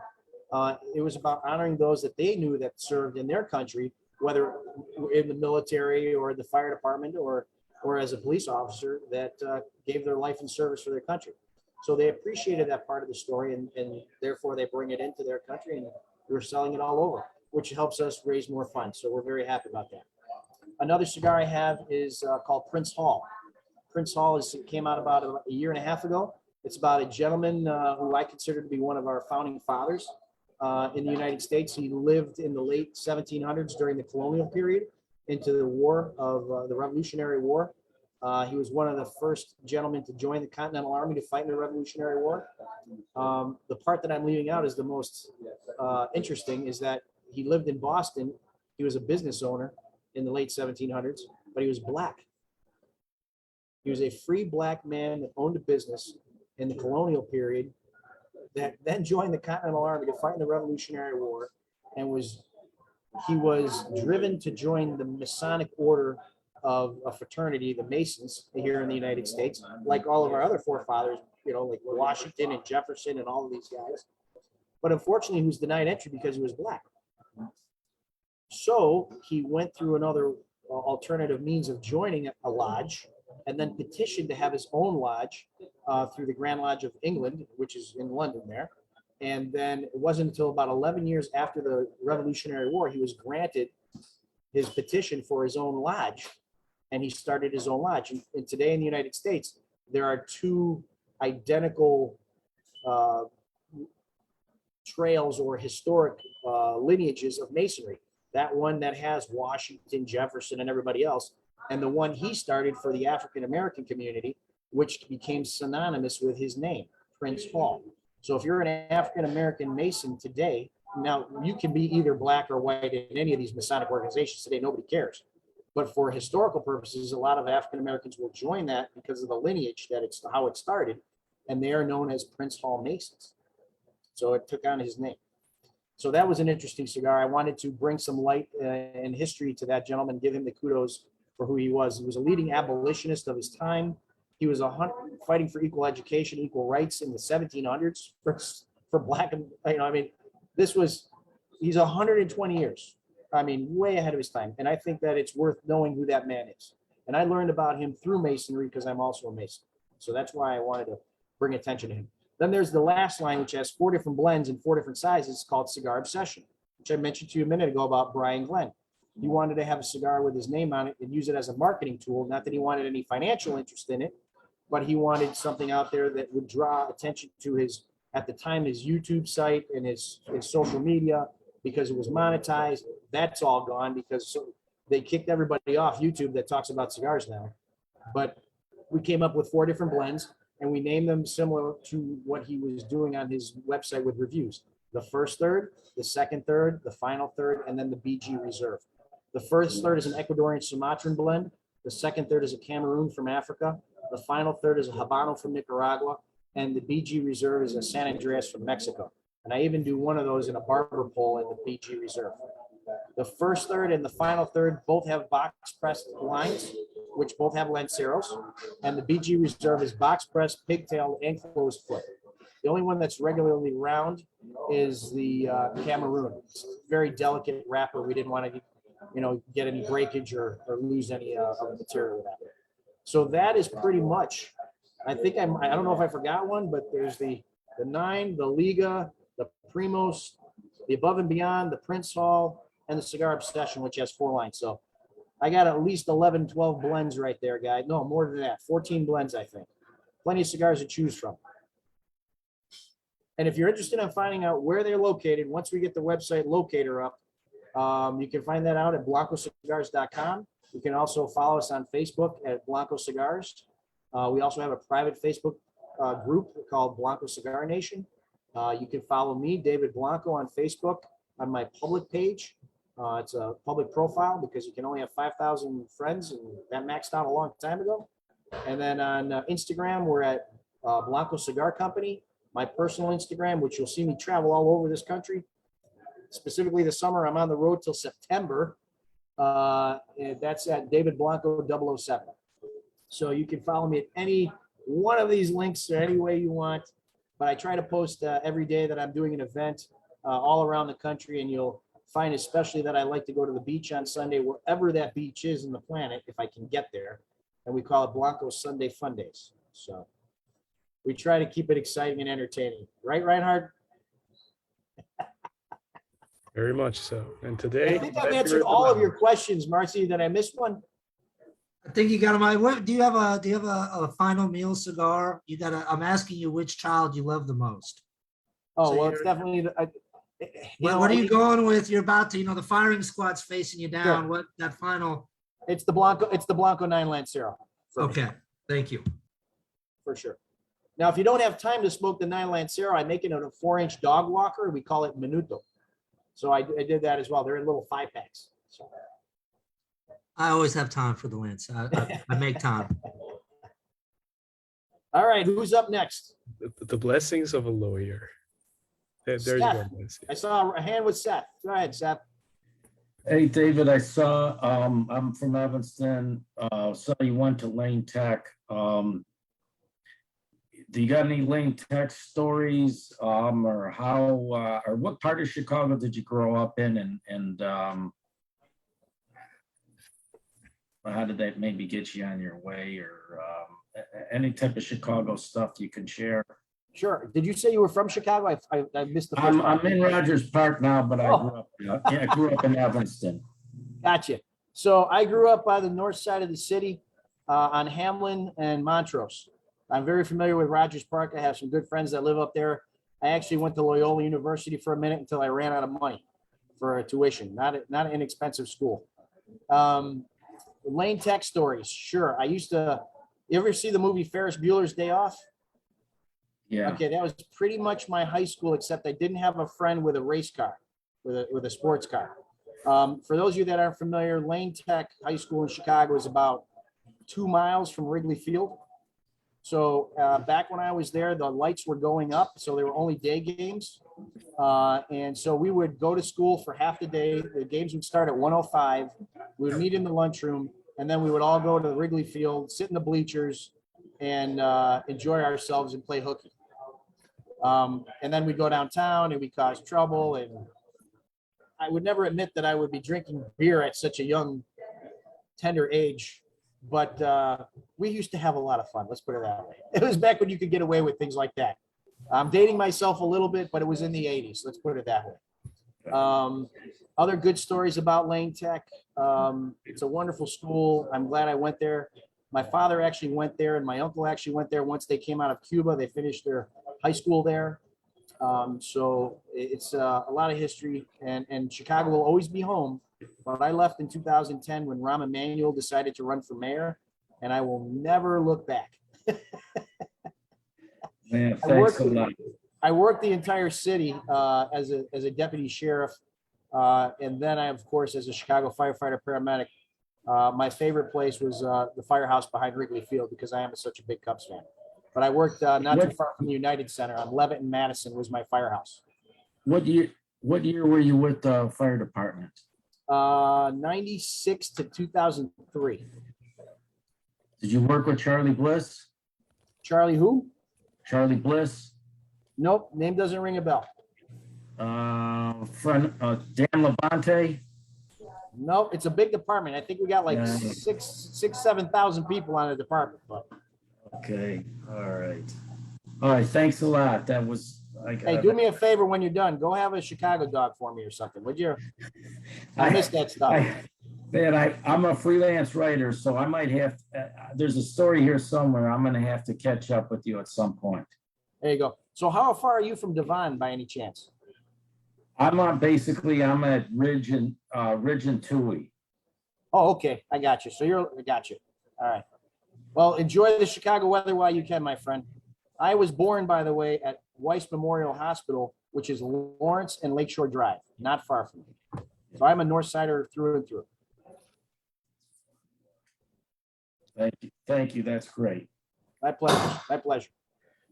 Speaker 1: It was about honoring those that they knew that served in their country, whether in the military or the fire department or as a police officer that gave their life in service for their country. So they appreciated that part of the story, and therefore they bring it into their country, and we're selling it all over, which helps us raise more funds. So we're very happy about that. Another cigar I have is called Prince Hall. Prince Hall came out about a year and a half ago. It's about a gentleman who I consider to be one of our founding fathers in the United States. He lived in the late 1700s during the colonial period into the war of the Revolutionary War. He was one of the first gentlemen to join the Continental Army to fight in the Revolutionary War. The part that I'm leaving out is the most interesting, is that he lived in Boston. He was a business owner in the late 1700s, but he was black. He was a free black man that owned a business in the colonial period that then joined the Continental Army to fight in the Revolutionary War and was he was driven to join the Masonic order of a fraternity, the Masons, here in the United States, like all of our other forefathers, like Washington and Jefferson and all of these guys. But unfortunately, he was denied entry because he was black. So he went through another alternative means of joining a lodge, and then petitioned to have his own lodge through the Grand Lodge of England, which is in London there. And then it wasn't until about 11 years after the Revolutionary War, he was granted his petition for his own lodge, and he started his own lodge. And today in the United States, there are two identical trails or historic lineages of Masonry. That one that has Washington, Jefferson, and everybody else, and the one he started for the African-American community, which became synonymous with his name, Prince Hall. So if you're an African-American Mason today, now you can be either black or white in any of these Masonic organizations today, nobody cares. But for historical purposes, a lot of African-Americans will join that because of the lineage that it's how it started, and they are known as Prince Hall Masons. So it took on his name. So that was an interesting cigar. I wanted to bring some light and history to that gentleman, give him the kudos for who he was. He was a leading abolitionist of his time. He was fighting for equal education, equal rights in the 1700s for black and, he's 120 years. Way ahead of his time. And I think that it's worth knowing who that man is. And I learned about him through Masonry because I'm also a Mason. So that's why I wanted to bring attention to him. Then there's the last line, which has 4 different blends and 4 different sizes, called Cigar Obsession, which I mentioned to you a minute ago about Brian Glenn. He wanted to have a cigar with his name on it and use it as a marketing tool. Not that he wanted any financial interest in it, but he wanted something out there that would draw attention to his, at the time, his YouTube site and his social media, because it was monetized. That's all gone because they kicked everybody off YouTube that talks about cigars now. But we came up with 4 different blends, and we named them similar to what he was doing on his website with reviews. The first third, the second third, the final third, and then the BG Reserve. The first third is an Ecuadorian Sumatran blend. The second third is a Cameroon from Africa. The final third is a Habano from Nicaragua. And the BG Reserve is a San Andreas from Mexico. And I even do one of those in a barber pole in the BG Reserve. The first third and the final third both have box pressed lines, which both have lanceros. And the BG Reserve is box pressed, pigtail, and closed foot. The only one that's regularly round is the Cameroon. It's a very delicate wrapper. We didn't want to get any breakage or lose any of the material with that. So that is pretty much, I think I don't know if I forgot one, but there's the 9, the Liga, the Primos, the Above and Beyond, the Prince Hall, and the Cigar Obsession, which has 4 lines. So I got at least 11, 12 blends right there, guys. No, more than that, 14 blends, I think. Plenty of cigars to choose from. And if you're interested in finding out where they're located, once we get the website locator up, you can find that out at blancocigars.com. You can also follow us on Facebook at Blanco Cigars. We also have a private Facebook group called Blanco Cigar Nation. You can follow me, David Blanco, on Facebook on my public page. It's a public profile because you can only have 5,000 friends, and that maxed out a long time ago. And then on Instagram, we're at Blanco Cigar Company. My personal Instagram, which you'll see me travel all over this country. Specifically this summer, I'm on the road till September. And that's at David Blanco 007. So you can follow me at any one of these links or any way you want. But I try to post every day that I'm doing an event all around the country. And you'll find especially that I like to go to the beach on Sunday, wherever that beach is in the planet, if I can get there. And we call it Blanco Sunday Fun Days. So we try to keep it exciting and entertaining. Right, Reinhard?
Speaker 4: Very much so. And
Speaker 1: I
Speaker 4: today,
Speaker 1: think I've answered all of your questions, Marcy. Did I miss one?
Speaker 2: I think you got them. What do you have a final meal cigar? I'm asking you which child you love the most.
Speaker 1: Oh,
Speaker 2: So
Speaker 1: well, it's definitely.
Speaker 2: What are you going with? You're about to, the firing squad's facing you down.
Speaker 1: Sure.
Speaker 2: What that final?
Speaker 1: It's the Blanco 9 Lancero.
Speaker 2: Okay, thank you.
Speaker 1: For sure. Now, if you don't have time to smoke the 9 Lancero, I make it in a 4-inch dog walker. We call it Minuto. So I did that as well. They're in little 5-packs. So.
Speaker 2: I always have time for the Lance. I make time.
Speaker 1: All right, who's up next?
Speaker 4: the blessings of a lawyer. There you go.
Speaker 1: Seth. I saw a hand with Seth. Go ahead, Seth.
Speaker 7: Hey, David, I saw, I'm from Evanston, saw you went to Lane Tech. Do you got any Lane Tech stories, or how, or what part of Chicago did you grow up in, and how did that maybe get you on your way, or any type of Chicago stuff you can share?
Speaker 1: Sure. Did you say you were from Chicago? I missed the first
Speaker 7: I'm
Speaker 1: part.
Speaker 7: in Rogers Park now, but I
Speaker 1: Oh.
Speaker 7: grew up, yeah, I grew up in Evanston.
Speaker 1: Gotcha. So I grew up by the north side of the city on Hamlin and Montrose. I'm very familiar with Rogers Park. I have some good friends that live up there. I actually went to Loyola University for a minute until I ran out of money for a tuition, not an inexpensive school. Lane Tech stories. Sure. You ever see the movie Ferris Bueller's Day Off?
Speaker 7: Yeah.
Speaker 1: Okay, that was pretty much my high school, except I didn't have a friend with a race car, with a sports car. For those of you that aren't familiar, Lane Tech High School in Chicago is about 2 miles from Wrigley Field. So back when I was there, the lights were going up, so they were only day games. And so we would go to school for half the day. The games would start at 1:05. We would meet in the lunchroom, and then we would all go to the Wrigley Field, sit in the bleachers, and enjoy ourselves and play hooky. And then we'd go downtown and we'd cause trouble. And I would never admit that I would be drinking beer at such a young, tender age. But we used to have a lot of fun. Let's put it that way. It was back when you could get away with things like that. I'm dating myself a little bit, but it was in the 80s. Let's put it that way. Other good stories about Lane Tech. It's a wonderful school. I'm glad I went there. My father actually went there, and my uncle actually went there once they came out of Cuba. They finished their high school there. So it's a lot of history, and Chicago will always be home. But I left in 2010 when Rahm Emanuel decided to run for mayor, and I will never look back.
Speaker 7: Man, thanks a lot.
Speaker 1: I worked the entire city as a deputy sheriff, and then I, of course, as a Chicago firefighter paramedic. My favorite place was the firehouse behind Wrigley Field because I am such a big Cubs fan. But I worked not too far from the United Center on Levitt and Madison was my firehouse.
Speaker 7: What year were you with the fire department?
Speaker 1: 96 to 2003.
Speaker 7: Did you work with Charlie Bliss?
Speaker 1: Charlie who?
Speaker 7: Charlie Bliss?
Speaker 1: Nope, name doesn't ring a bell.
Speaker 7: Friend, Dan Labonte?
Speaker 1: Nope, it's a big department. I think we got like
Speaker 7: Yeah.
Speaker 1: 7,000 people on the department. But
Speaker 7: Okay, all right. All right, thanks a lot. That was,
Speaker 1: hey, do me a favor when you're done. Go have a Chicago dog for me or something, would you? I miss that stuff.
Speaker 7: I'm a freelance writer, so I might have, there's a story here somewhere. I'm gonna have to catch up with you at some point.
Speaker 1: There you go. So how far are you from Devon by any chance?
Speaker 7: I'm at Ridge and Toohey.
Speaker 1: Oh, okay. I got you. I got you. All right. Well, enjoy the Chicago weather while you can, my friend. I was born, by the way, at Weiss Memorial Hospital, which is Lawrence and Lakeshore Drive, not far from me. So I'm a North Sider through and through.
Speaker 7: Thank you. That's great.
Speaker 1: My pleasure. My pleasure.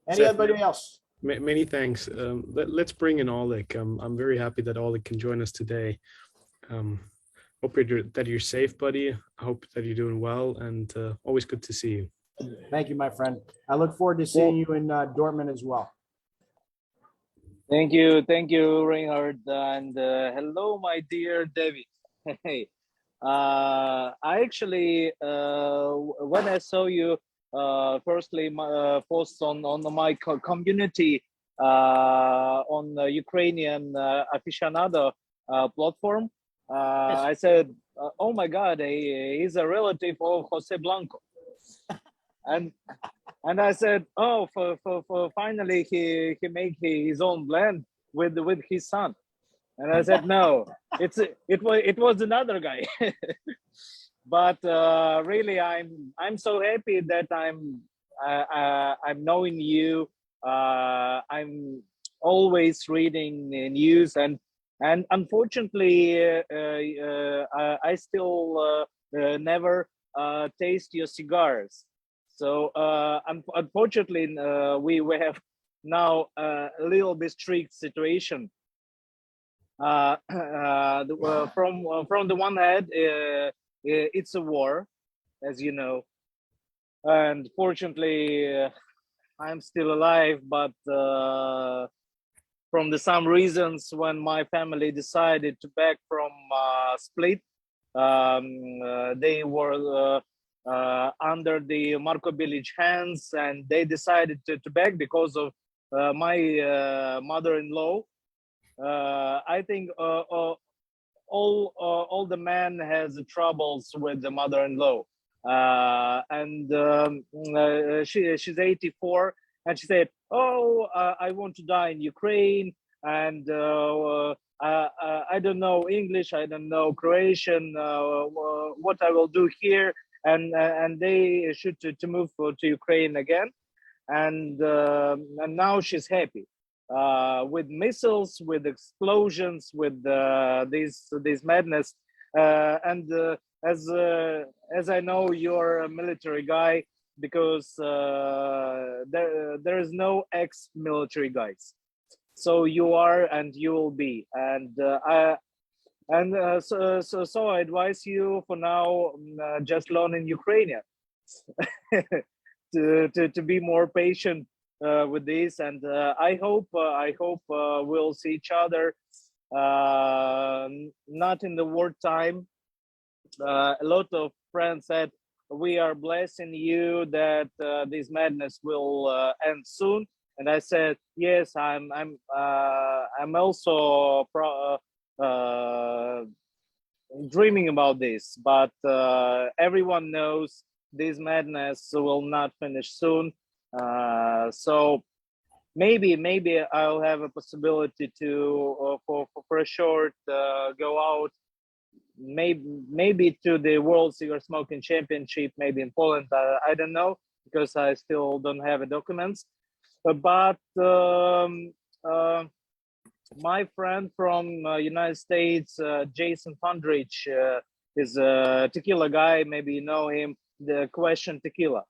Speaker 1: Anybody else?
Speaker 4: Many thanks. Let's bring in Oleg. I'm very happy that Oleg can join us today. Hope that you're safe, buddy. I hope that you're doing well, and always good to see you.
Speaker 1: Thank you, my friend. I look forward to seeing you in Dortmund as well.
Speaker 9: Thank you, Reinhard, and hello, my dear David. Hey, I actually, when I saw you, firstly, my posts on my community on the Ukrainian aficionado platform, I said, "Oh my God, he's a relative of Jose Blanco," and I said, "Oh, for finally he make his own blend with his son," and I said, "No, it was another guy." But really, I'm so happy that I'm knowing you. I'm always reading the news, and unfortunately, I still never taste your cigars. So unfortunately, we have now a little bit strict situation. From the one hand, it's a war, as you know, and fortunately, I'm still alive. But from some reasons, when my family decided to back from Split, they were under the Marko Bilic hands, and they decided to back because of my mother-in-law. I think all the man has troubles with the mother-in-law, and she's 84, and she said, "Oh, I want to die in Ukraine, and I don't know English, I don't know Croatian. What I will do here?" And they should to move to Ukraine again, and now she's happy with missiles, with explosions, with this madness. And as I know, you're a military guy, because there is no ex-military guys. So you are, and you will be. And so I advise you for now, just learn in Ukrainian to be more patient with this, and I hope we'll see each other not in the wartime. A lot of friends said, "We are blessing you that this madness will end soon," and I said, "Yes, I'm also dreaming about this, but everyone knows this madness will not finish soon." So maybe I'll have a possibility to for a short go out, maybe to the World Cigar Smoking Championship, maybe in Poland. I don't know, because I still don't have the documents. But my friend from United States, Jason Fundrich, is a tequila guy. Maybe you know him. The Question Tequila.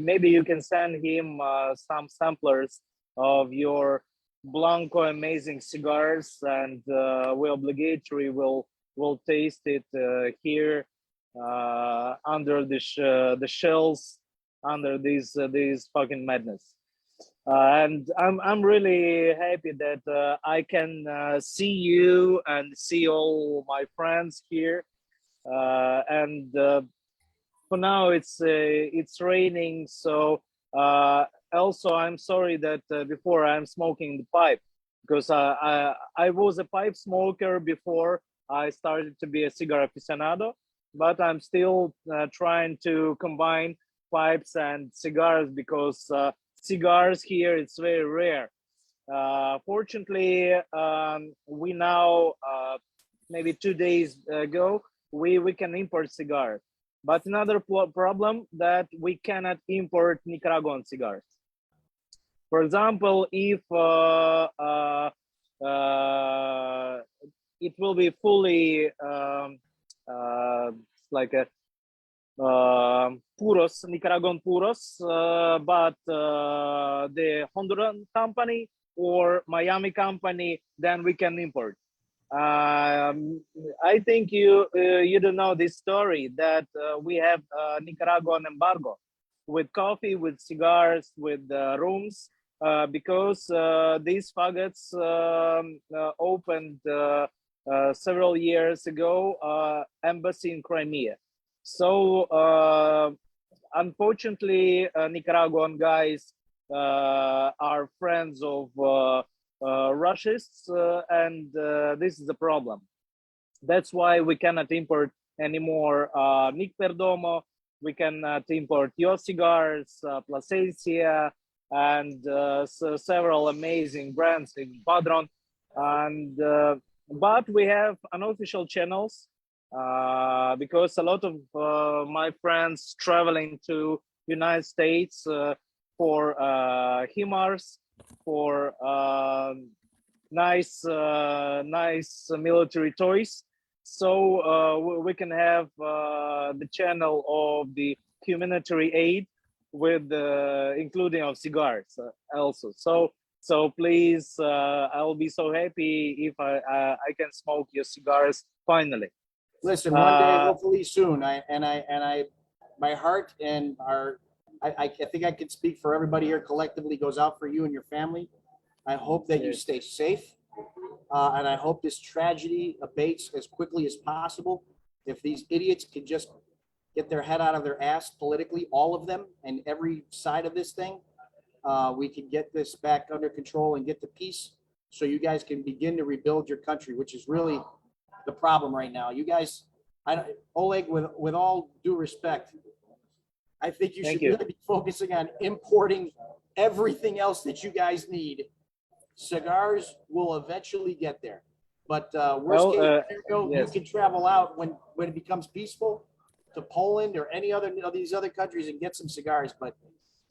Speaker 9: Maybe you can send him some samplers of your Blanco amazing cigars, and we obligatory will taste it here under the shells, under these fucking madness. And I'm really happy that I can see you and see all my friends here. And for now it's raining, so also I'm sorry that before I'm smoking the pipe, because I was a pipe smoker before I started to be a cigar aficionado, but I'm still trying to combine pipes and cigars, because cigars here, it's very rare. Fortunately, we now maybe 2 days ago we can import cigars, but another problem that we cannot import Nicaraguan cigars. For example, if it will be fully like a puros, Nicaraguan puros, but the Honduran company or Miami company, then we can import. I think you don't know this story, that we have Nicaraguan embargo with coffee, with cigars, with rooms, because these faggots opened several years ago embassy in Crimea. So unfortunately, Nicaraguan guys are friends of Russians, and this is a problem. That's why we cannot import anymore Nic Perdomo. We cannot import your cigars, Placensia, and several amazing brands in Padron. And but we have unofficial channels, because a lot of my friends traveling to United States for HIMARS, for nice military toys. So we can have the channel of the humanitarian aid with including of cigars also. So So please, I'll be so happy if I can smoke your cigars finally.
Speaker 1: Listen, one day,
Speaker 9: Uh,
Speaker 1: hopefully soon. My heart and I think I can speak for everybody here collectively goes out for you and your family. I hope that you
Speaker 9: Yes.
Speaker 1: stay safe. And I hope this tragedy abates as quickly as possible. If these idiots can just get their head out of their ass politically, all of them and every side of this thing, we can get this back under control and get to peace so you guys can begin to rebuild your country, which is really the problem right now. You guys, Oleg, with all due respect, I think you
Speaker 9: Thank
Speaker 1: should
Speaker 9: you.
Speaker 1: really be focusing on importing everything else that you guys need. Cigars will eventually get there. But worst
Speaker 9: Well,
Speaker 1: case scenario,
Speaker 9: yes.
Speaker 1: you can travel out when it becomes peaceful to Poland or any other of these other countries and get some cigars. But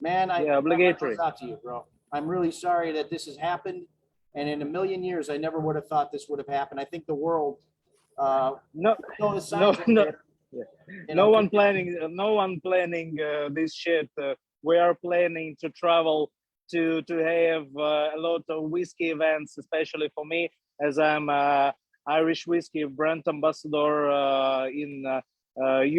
Speaker 1: man,
Speaker 9: Yeah,
Speaker 1: my heart
Speaker 9: obligatory.
Speaker 1: goes out to you, bro. I'm really sorry that this has happened. And in a million years, I never would have thought this would have happened. I think the world,
Speaker 9: No,
Speaker 1: the
Speaker 9: no,
Speaker 1: signs are
Speaker 9: no.
Speaker 1: there.
Speaker 9: Yeah.
Speaker 1: You
Speaker 9: No
Speaker 1: know,
Speaker 9: one planning. No one planning this shit. We are planning to travel to have a lot of whiskey events, especially for me, as I'm Irish whiskey brand ambassador in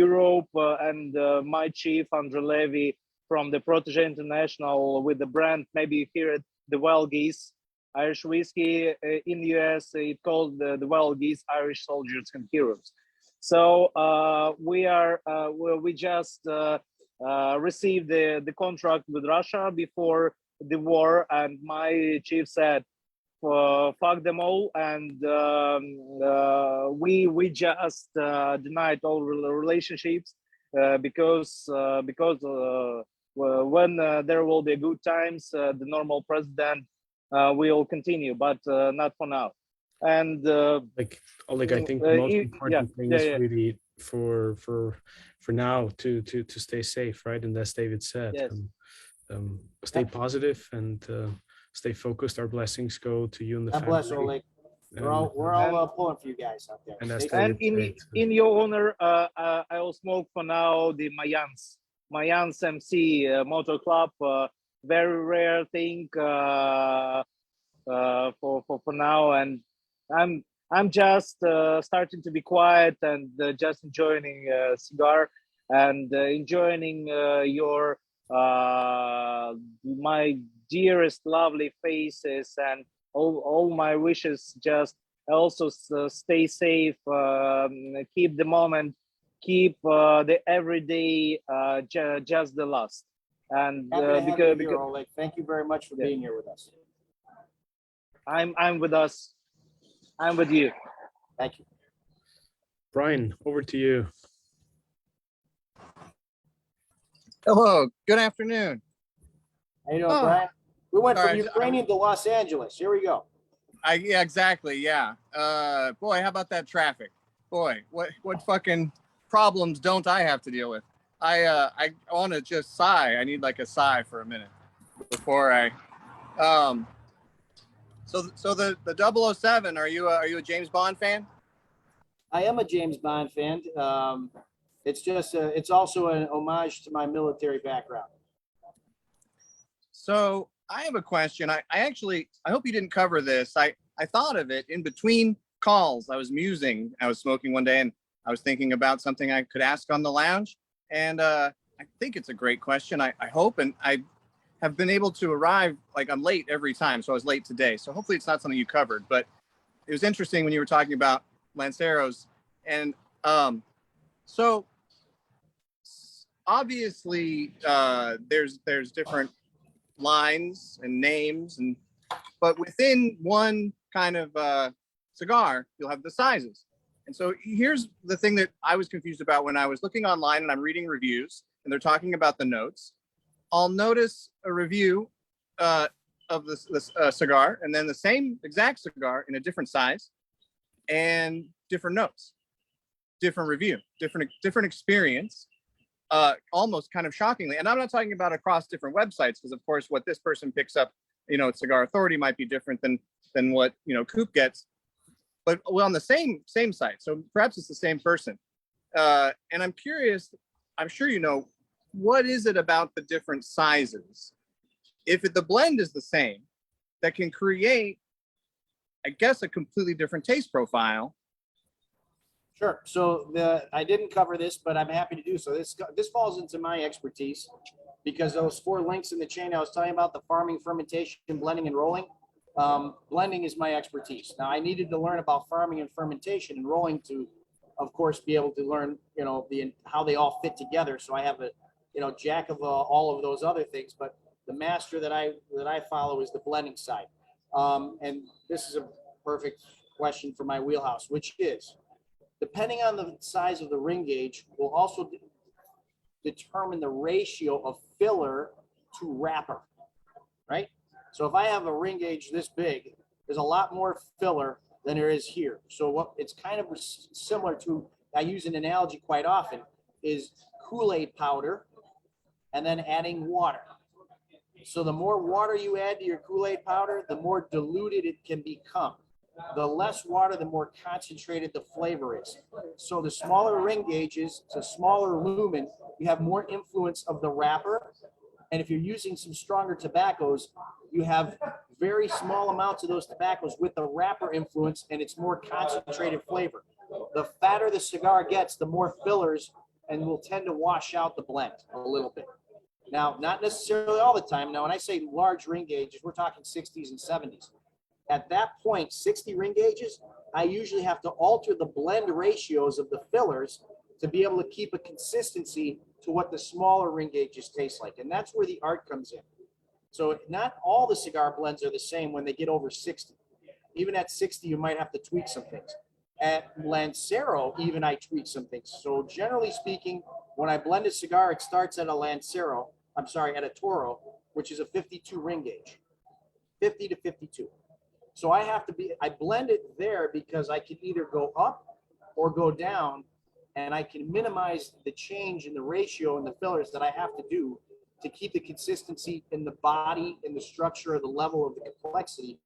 Speaker 9: Europe, and my chief Andre Levy from the Protege International with the brand. Maybe you hear it, the Wild Geese Irish whiskey in the US. It called the Wild Geese Irish Soldiers and Heroes. So we just received the contract with Russia before the war, and my chief said, "Fuck them all," and we just denied all relationships because when there will be good times, the normal president will continue, but not for now. And
Speaker 4: Like Oleg, I think the most important thing is
Speaker 9: yeah.
Speaker 4: really for now to stay safe, right? And as David said,
Speaker 9: Yes.
Speaker 4: Stay positive and stay focused. Our blessings go to you and the
Speaker 1: God bless,
Speaker 4: family.
Speaker 1: Oleg. We're all pulling for you guys out there.
Speaker 4: And as
Speaker 1: Stay
Speaker 9: And
Speaker 4: David said,
Speaker 9: in your honor, I will smoke for now the Mayans MC Motor Club. Very rare thing for now, and I'm just starting to be quiet and just enjoying cigar and enjoying your my dearest lovely faces, and all my wishes. Just also stay safe, keep the moment, keep the everyday just the last. And
Speaker 1: happy to have you
Speaker 9: because
Speaker 1: here, Oleg. Thank you very much for
Speaker 9: Yeah.
Speaker 1: being here with us.
Speaker 9: I'm with us. I'm with you.
Speaker 1: Thank you.
Speaker 4: Brian, over to you.
Speaker 10: Hello, good afternoon.
Speaker 1: How you doing,
Speaker 10: Oh,
Speaker 1: Brian? We went from
Speaker 10: sorry,
Speaker 1: Ukrainian to Los Angeles. Here we go.
Speaker 10: Yeah, exactly. Yeah. Boy, how about that traffic? Boy, what fucking problems don't I have to deal with? I want to just sigh. I need like a sigh for a minute before I. So the 007. Are you a James Bond fan?
Speaker 1: I am a James Bond fan. It's just it's also an homage to my military background.
Speaker 10: So I have a question. I hope you didn't cover this. I thought of it in between calls. I was musing. I was smoking one day and I was thinking about something I could ask on the lounge. And I think it's a great question. I hope, and I have been able to arrive, like I'm late every time. So I was late today. So hopefully it's not something you covered, but it was interesting when you were talking about Lanceros. And so obviously there's different lines and names, but within one kind of cigar, you'll have the sizes. And so here's the thing that I was confused about when I was looking online and I'm reading reviews and they're talking about the notes. I'll notice a review of this cigar and then the same exact cigar in a different size and different notes, different review, different experience. Almost kind of shockingly, and I'm not talking about across different websites, because of course what this person picks up, Cigar Authority might be different than what Coop gets, but on the same site. So perhaps it's the same person. And I'm curious. I'm sure what is it about the different sizes? If the blend is the same, that can create, I guess, a completely different taste profile.
Speaker 1: Sure. So I didn't cover this, but I'm happy to do so. This falls into my expertise because those 4 links in the chain I was talking about, the farming, fermentation, blending, and rolling. Blending is my expertise. Now I needed to learn about farming and fermentation and rolling to, of course, be able to learn, how they all fit together. So I have a, jack of all of those other things, but the master that I follow is the blending side. And this is a perfect question for my wheelhouse, which is, depending on the size of the ring gauge, will also determine the ratio of filler to wrapper, right? So if I have a ring gauge this big, there's a lot more filler than there is here. So it's kind of similar to, I use an analogy quite often, is Kool-Aid powder and then adding water. So the more water you add to your Kool-Aid powder, the more diluted it can become. The less water, the more concentrated the flavor is. So the smaller ring gauges, it's a smaller lumen, you have more influence of the wrapper. And if you're using some stronger tobaccos, you have very small amounts of those tobaccos with the wrapper influence, and it's more concentrated flavor. The fatter the cigar gets, the more fillers, and will tend to wash out the blend a little bit. Now, not necessarily all the time. Now, when I say large ring gauges, we're talking 60s and 70s. At that point, 60 ring gauges, I usually have to alter the blend ratios of the fillers to be able to keep a consistency to what the smaller ring gauges taste like. And that's where the art comes in. So not all the cigar blends are the same when they get over 60. Even at 60, you might have to tweak some things. At Lancero, even I tweak some things. So generally speaking, when I blend a cigar, it starts at a Lancero, at a Toro, which is a 52 ring gauge, 50 to 52. So I blend it there because I can either go up or go down, and I can minimize the change in the ratio and the fillers that I have to do to keep the consistency in the body, in the structure, or the level of the complexity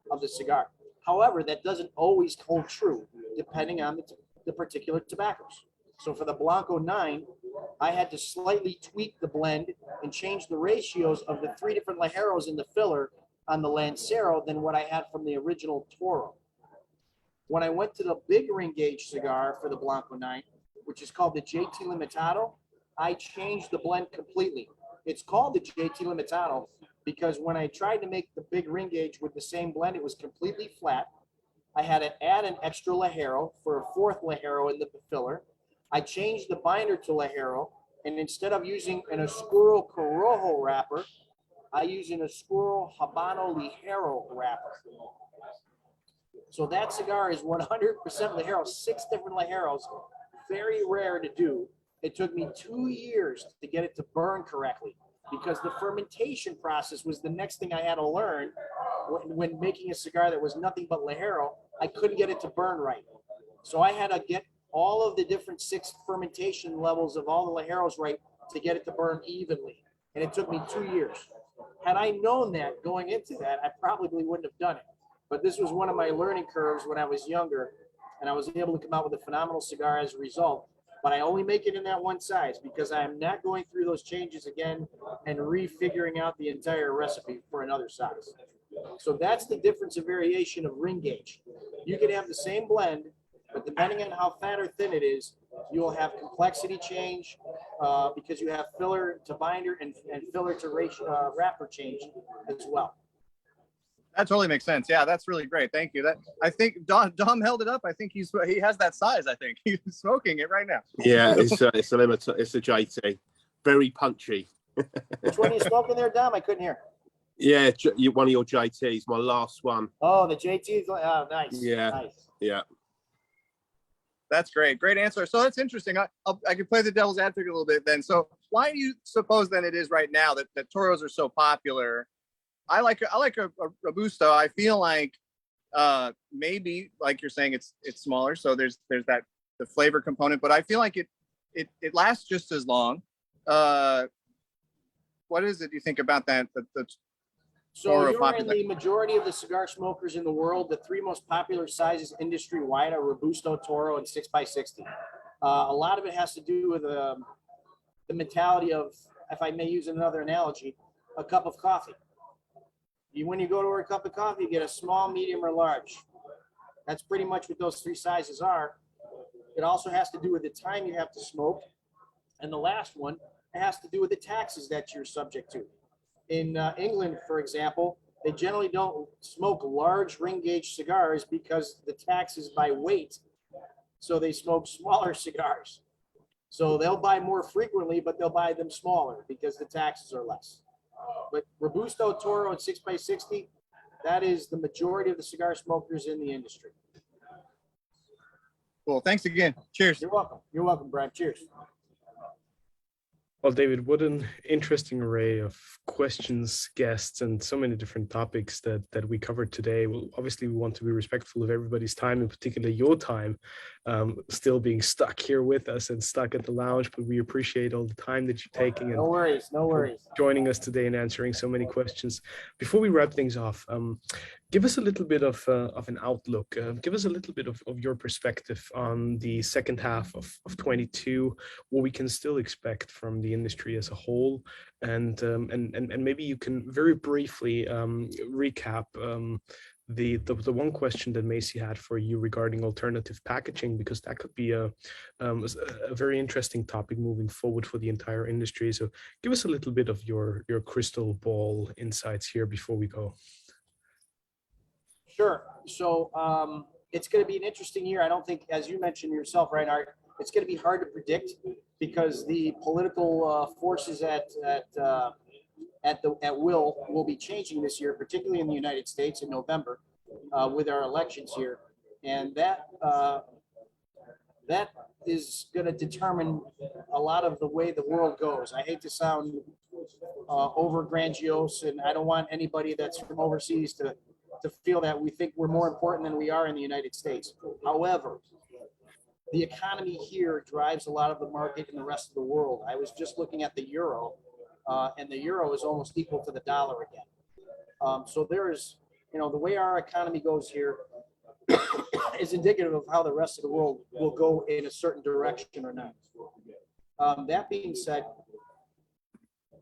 Speaker 1: of the cigar. However, that doesn't always hold true depending on the particular tobaccos. So for the Blanco 9, I had to slightly tweak the blend and change the ratios of the 3 different Ligeros in the filler on the Lancero than what I had from the original Toro. When I went to the big ring gauge cigar for the Blanco 9, which is called the JT Limitado, I changed the blend completely. It's called the JT Limitado because when I tried to make the big ring gauge with the same blend, it was completely flat. I had to add an extra Ligero for a 4th Ligero in the filler. I changed the binder to Ligero, and instead of using an Oscuro Corojo wrapper, I use an Oscuro Habano Ligero wrapper. So that cigar is 100% Ligero, 6 different Ligeros, very rare to do. It took me 2 years to get it to burn correctly because the fermentation process was the next thing I had to learn when making a cigar that was nothing but Ligero. I couldn't get it to burn right. So I had to get all of the different 6 fermentation levels of all the Ligeros right to get it to burn evenly. And it took me 2 years. Had I known that going into that, I probably wouldn't have done it. But this was one of my learning curves when I was younger, and I was able to come out with a phenomenal cigar as a result. But I only make it in that one size because I am not going through those changes again and refiguring out the entire recipe for another size. So that's the difference of variation of ring gauge. You can have the same blend, but depending on how fat or thin it is, you will have complexity change because you have filler to binder and filler to wrapper change as well.
Speaker 10: That totally makes sense. Yeah, that's really great. Thank you. That I think Dom held it up. I think he has that size. I think he's smoking it right now.
Speaker 6: Yeah, it's a JT. Very punchy.
Speaker 1: Which one are you smoking there, Dom? I couldn't hear.
Speaker 6: Yeah, one of your JTs, my last one.
Speaker 1: Oh, the JT's. Oh, nice.
Speaker 6: Yeah.
Speaker 1: Nice.
Speaker 6: Yeah.
Speaker 10: That's great. Great answer. So that's interesting. I could play the devil's advocate a little bit then. So why do you suppose then it is right now that Toros are so popular? I like a Robusto. I feel like maybe like you're saying it's smaller, so there's that the flavor component, but I feel like it lasts just as long. What is it you think about that?
Speaker 1: So you're in the majority of the cigar smokers in the world. The 3 most popular sizes industry-wide are Robusto, Toro, and 6x60. A lot of it has to do with the mentality of, if I may use another analogy, a cup of coffee. when you go to order a cup of coffee, you get a small, medium, or large. That's pretty much what those 3 sizes are. It also has to do with the time you have to smoke. And the last one, it has to do with the taxes that you're subject to. In England, for example, they generally don't smoke large ring gauge cigars because the tax is by weight. So they smoke smaller cigars. So they'll buy more frequently, but they'll buy them smaller because the taxes are less. But Robusto, Toro, and 6x60, that is the majority of the cigar smokers in the industry.
Speaker 10: Cool. Thanks again. Cheers.
Speaker 1: You're welcome. You're welcome, Brian. Cheers.
Speaker 4: Well, David, what an interesting array of questions, guests, and so many different topics that we covered today. Well, obviously, we want to be respectful of everybody's time, in particular your time, still being stuck here with us and stuck at the lounge. But we appreciate all the time that you're taking and
Speaker 1: No worries. No worries.
Speaker 4: joining us today and answering so many questions. Before we wrap things off, give us a little bit of an outlook. Give us a little bit of your perspective on the second half of 22, what we can still expect from the industry as a whole, and maybe you can very briefly recap the one question that Macy had for you regarding alternative packaging, because that could be a very interesting topic moving forward for the entire industry. So give us a little bit of your crystal ball insights here before we go.
Speaker 1: Sure. So it's going to be an interesting year. I don't think, as you mentioned yourself, Reinhard, it's going to be hard to predict because the political forces at will be changing this year, particularly in the United States in November with our elections here, and that is going to determine a lot of the way the world goes. I hate to sound over grandiose, and I don't want anybody that's from overseas to feel that we think we're more important than we are in the United States. However, the economy here drives a lot of the market in the rest of the world. I was just looking at the euro, and the euro is almost equal to the dollar again. So there's, the way our economy goes here is indicative of how the rest of the world will go in a certain direction or not. That being said,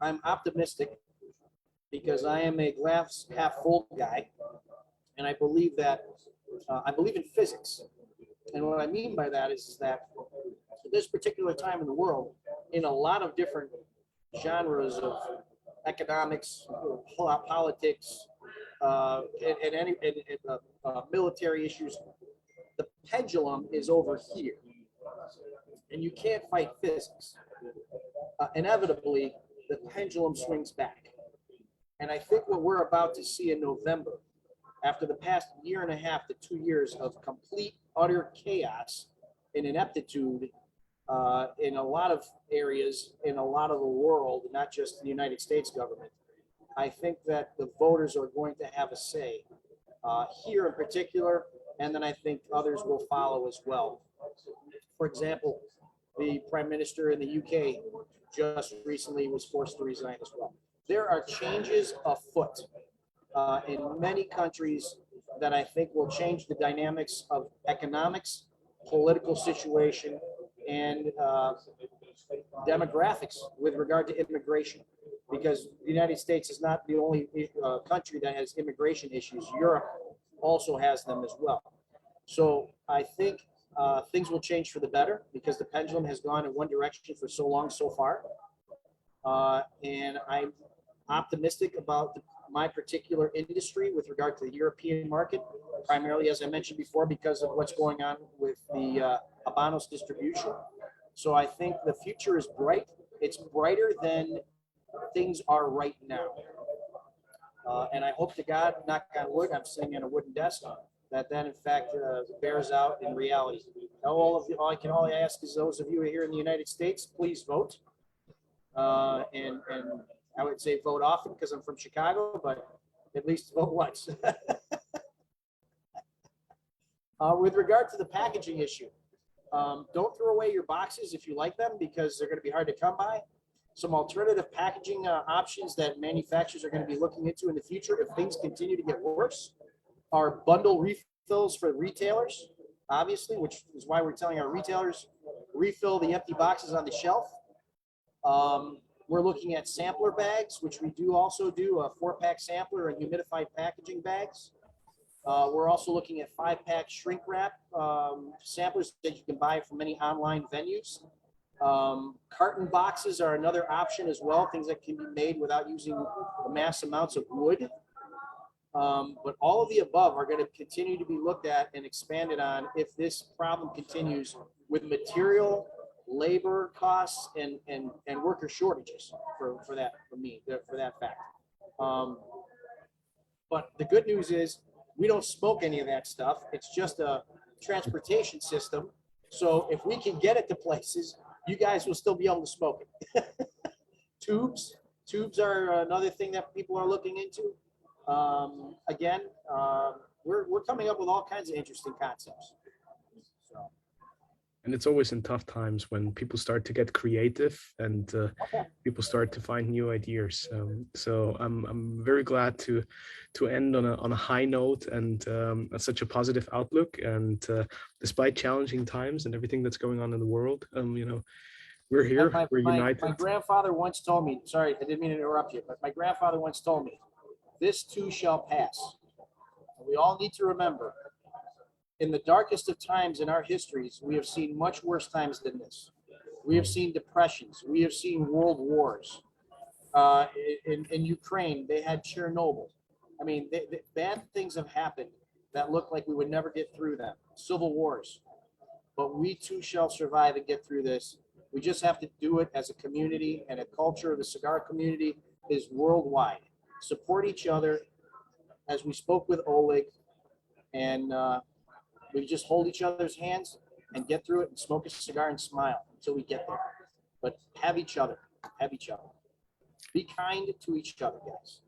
Speaker 1: I'm optimistic because I am a glass half full guy, and I believe that I believe in physics. And what I mean by that is that at this particular time in the world, in a lot of different genres of economics, politics, and military issues, the pendulum is over here, and you can't fight physics. Inevitably, the pendulum swings back. And I think what we're about to see in November, after the past year and a half to 2 years of complete, utter chaos and ineptitude in a lot of areas, in a lot of the world, not just the United States government, I think that the voters are going to have a say here in particular, and then I think others will follow as well. For example, the Prime Minister in the UK just recently was forced to resign as well. There are changes afoot in many countries that I think will change the dynamics of economics, political situation, and demographics with regard to immigration. Because the United States is not the only country that has immigration issues. Europe also has them as well. So I think things will change for the better because the pendulum has gone in one direction for so long so far. And I'm optimistic about my particular industry with regard to the European market, primarily, as I mentioned before, because of what's going on with the Habanos distribution. So I think the future is bright. It's brighter than things are right now. And I hope to God, knock on wood, I'm sitting on a wooden desk, that in fact bears out in reality. Now, all I can ask is those of you here in the United States, please vote. And I would say vote often because I'm from Chicago, but at least vote once. With regard to the packaging issue, don't throw away your boxes if you like them because they're going to be hard to come by. Some alternative packaging options that manufacturers are going to be looking into in the future if things continue to get worse are bundle refills for retailers, obviously, which is why we're telling our retailers refill the empty boxes on the shelf. We're looking at sampler bags, which we do also do a 4-pack sampler and humidified packaging bags. We're also looking at 5-pack shrink wrap samplers that you can buy from many online venues. Carton boxes are another option as well, things that can be made without using mass amounts of wood. But all of the above are going to continue to be looked at and expanded on if this problem continues with material, labor costs, and worker shortages for that fact. But the good news is we don't smoke any of that stuff. It's just a transportation system. So if we can get it to places, you guys will still be able to smoke it. Tubes are another thing that people are looking into. Again, we're coming up with all kinds of interesting concepts. So.
Speaker 4: And it's always in tough times when people start to get creative and people start to find new ideas. So I'm very glad to end on a high note and such a positive outlook. And despite challenging times and everything that's going on in the world, we're here. We're united.
Speaker 1: My grandfather once told me. Sorry, I didn't mean to interrupt you, but my grandfather once told me, "This too shall pass." And we all need to remember, in the darkest of times in our histories, we have seen much worse times than this. We have seen depressions. We have seen world wars. In Ukraine, they had Chernobyl. I mean, bad things have happened that look like we would never get through them. Civil wars. But we too shall survive and get through this. We just have to do it as a community, and a culture of the cigar community is worldwide. Support each other, as we spoke with Oleg, and we just hold each other's hands and get through it and smoke a cigar and smile until we get there. But have each other. Be kind to each other, guys.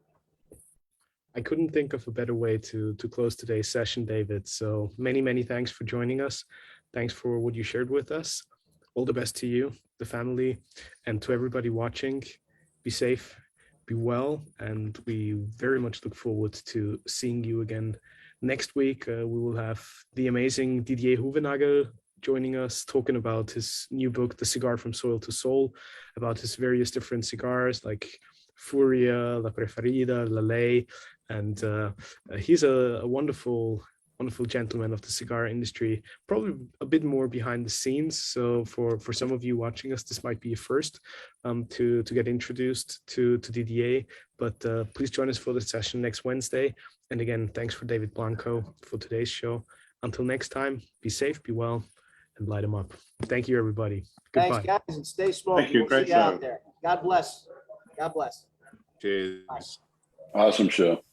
Speaker 4: I couldn't think of a better way to close today's session, David. So many thanks for joining us. Thanks for what you shared with us. All the best to you, the family, and to everybody watching. Be safe, be well, and we very much look forward to seeing you again next week. We will have the amazing Didier Huvenagel joining us, talking about his new book, The Cigar from Soil to Soul, about his various different cigars like Furia, La Preferida, La Ley, and he's a wonderful gentleman of the cigar industry, probably a bit more behind the scenes. So for some of you watching us, this might be a first to get introduced to Didier, but please join us for the session next Wednesday. And again, thanks for David Blanco for today's show. Until next time, be safe, be well, and light them up. Thank you, everybody. Goodbye.
Speaker 1: Thanks, guys, and stay smoky.
Speaker 5: Thank you.
Speaker 1: We'll
Speaker 5: Great
Speaker 1: see you out
Speaker 5: show.
Speaker 1: there. God bless. God bless.
Speaker 6: Cheers.
Speaker 1: Bye.
Speaker 3: Awesome show.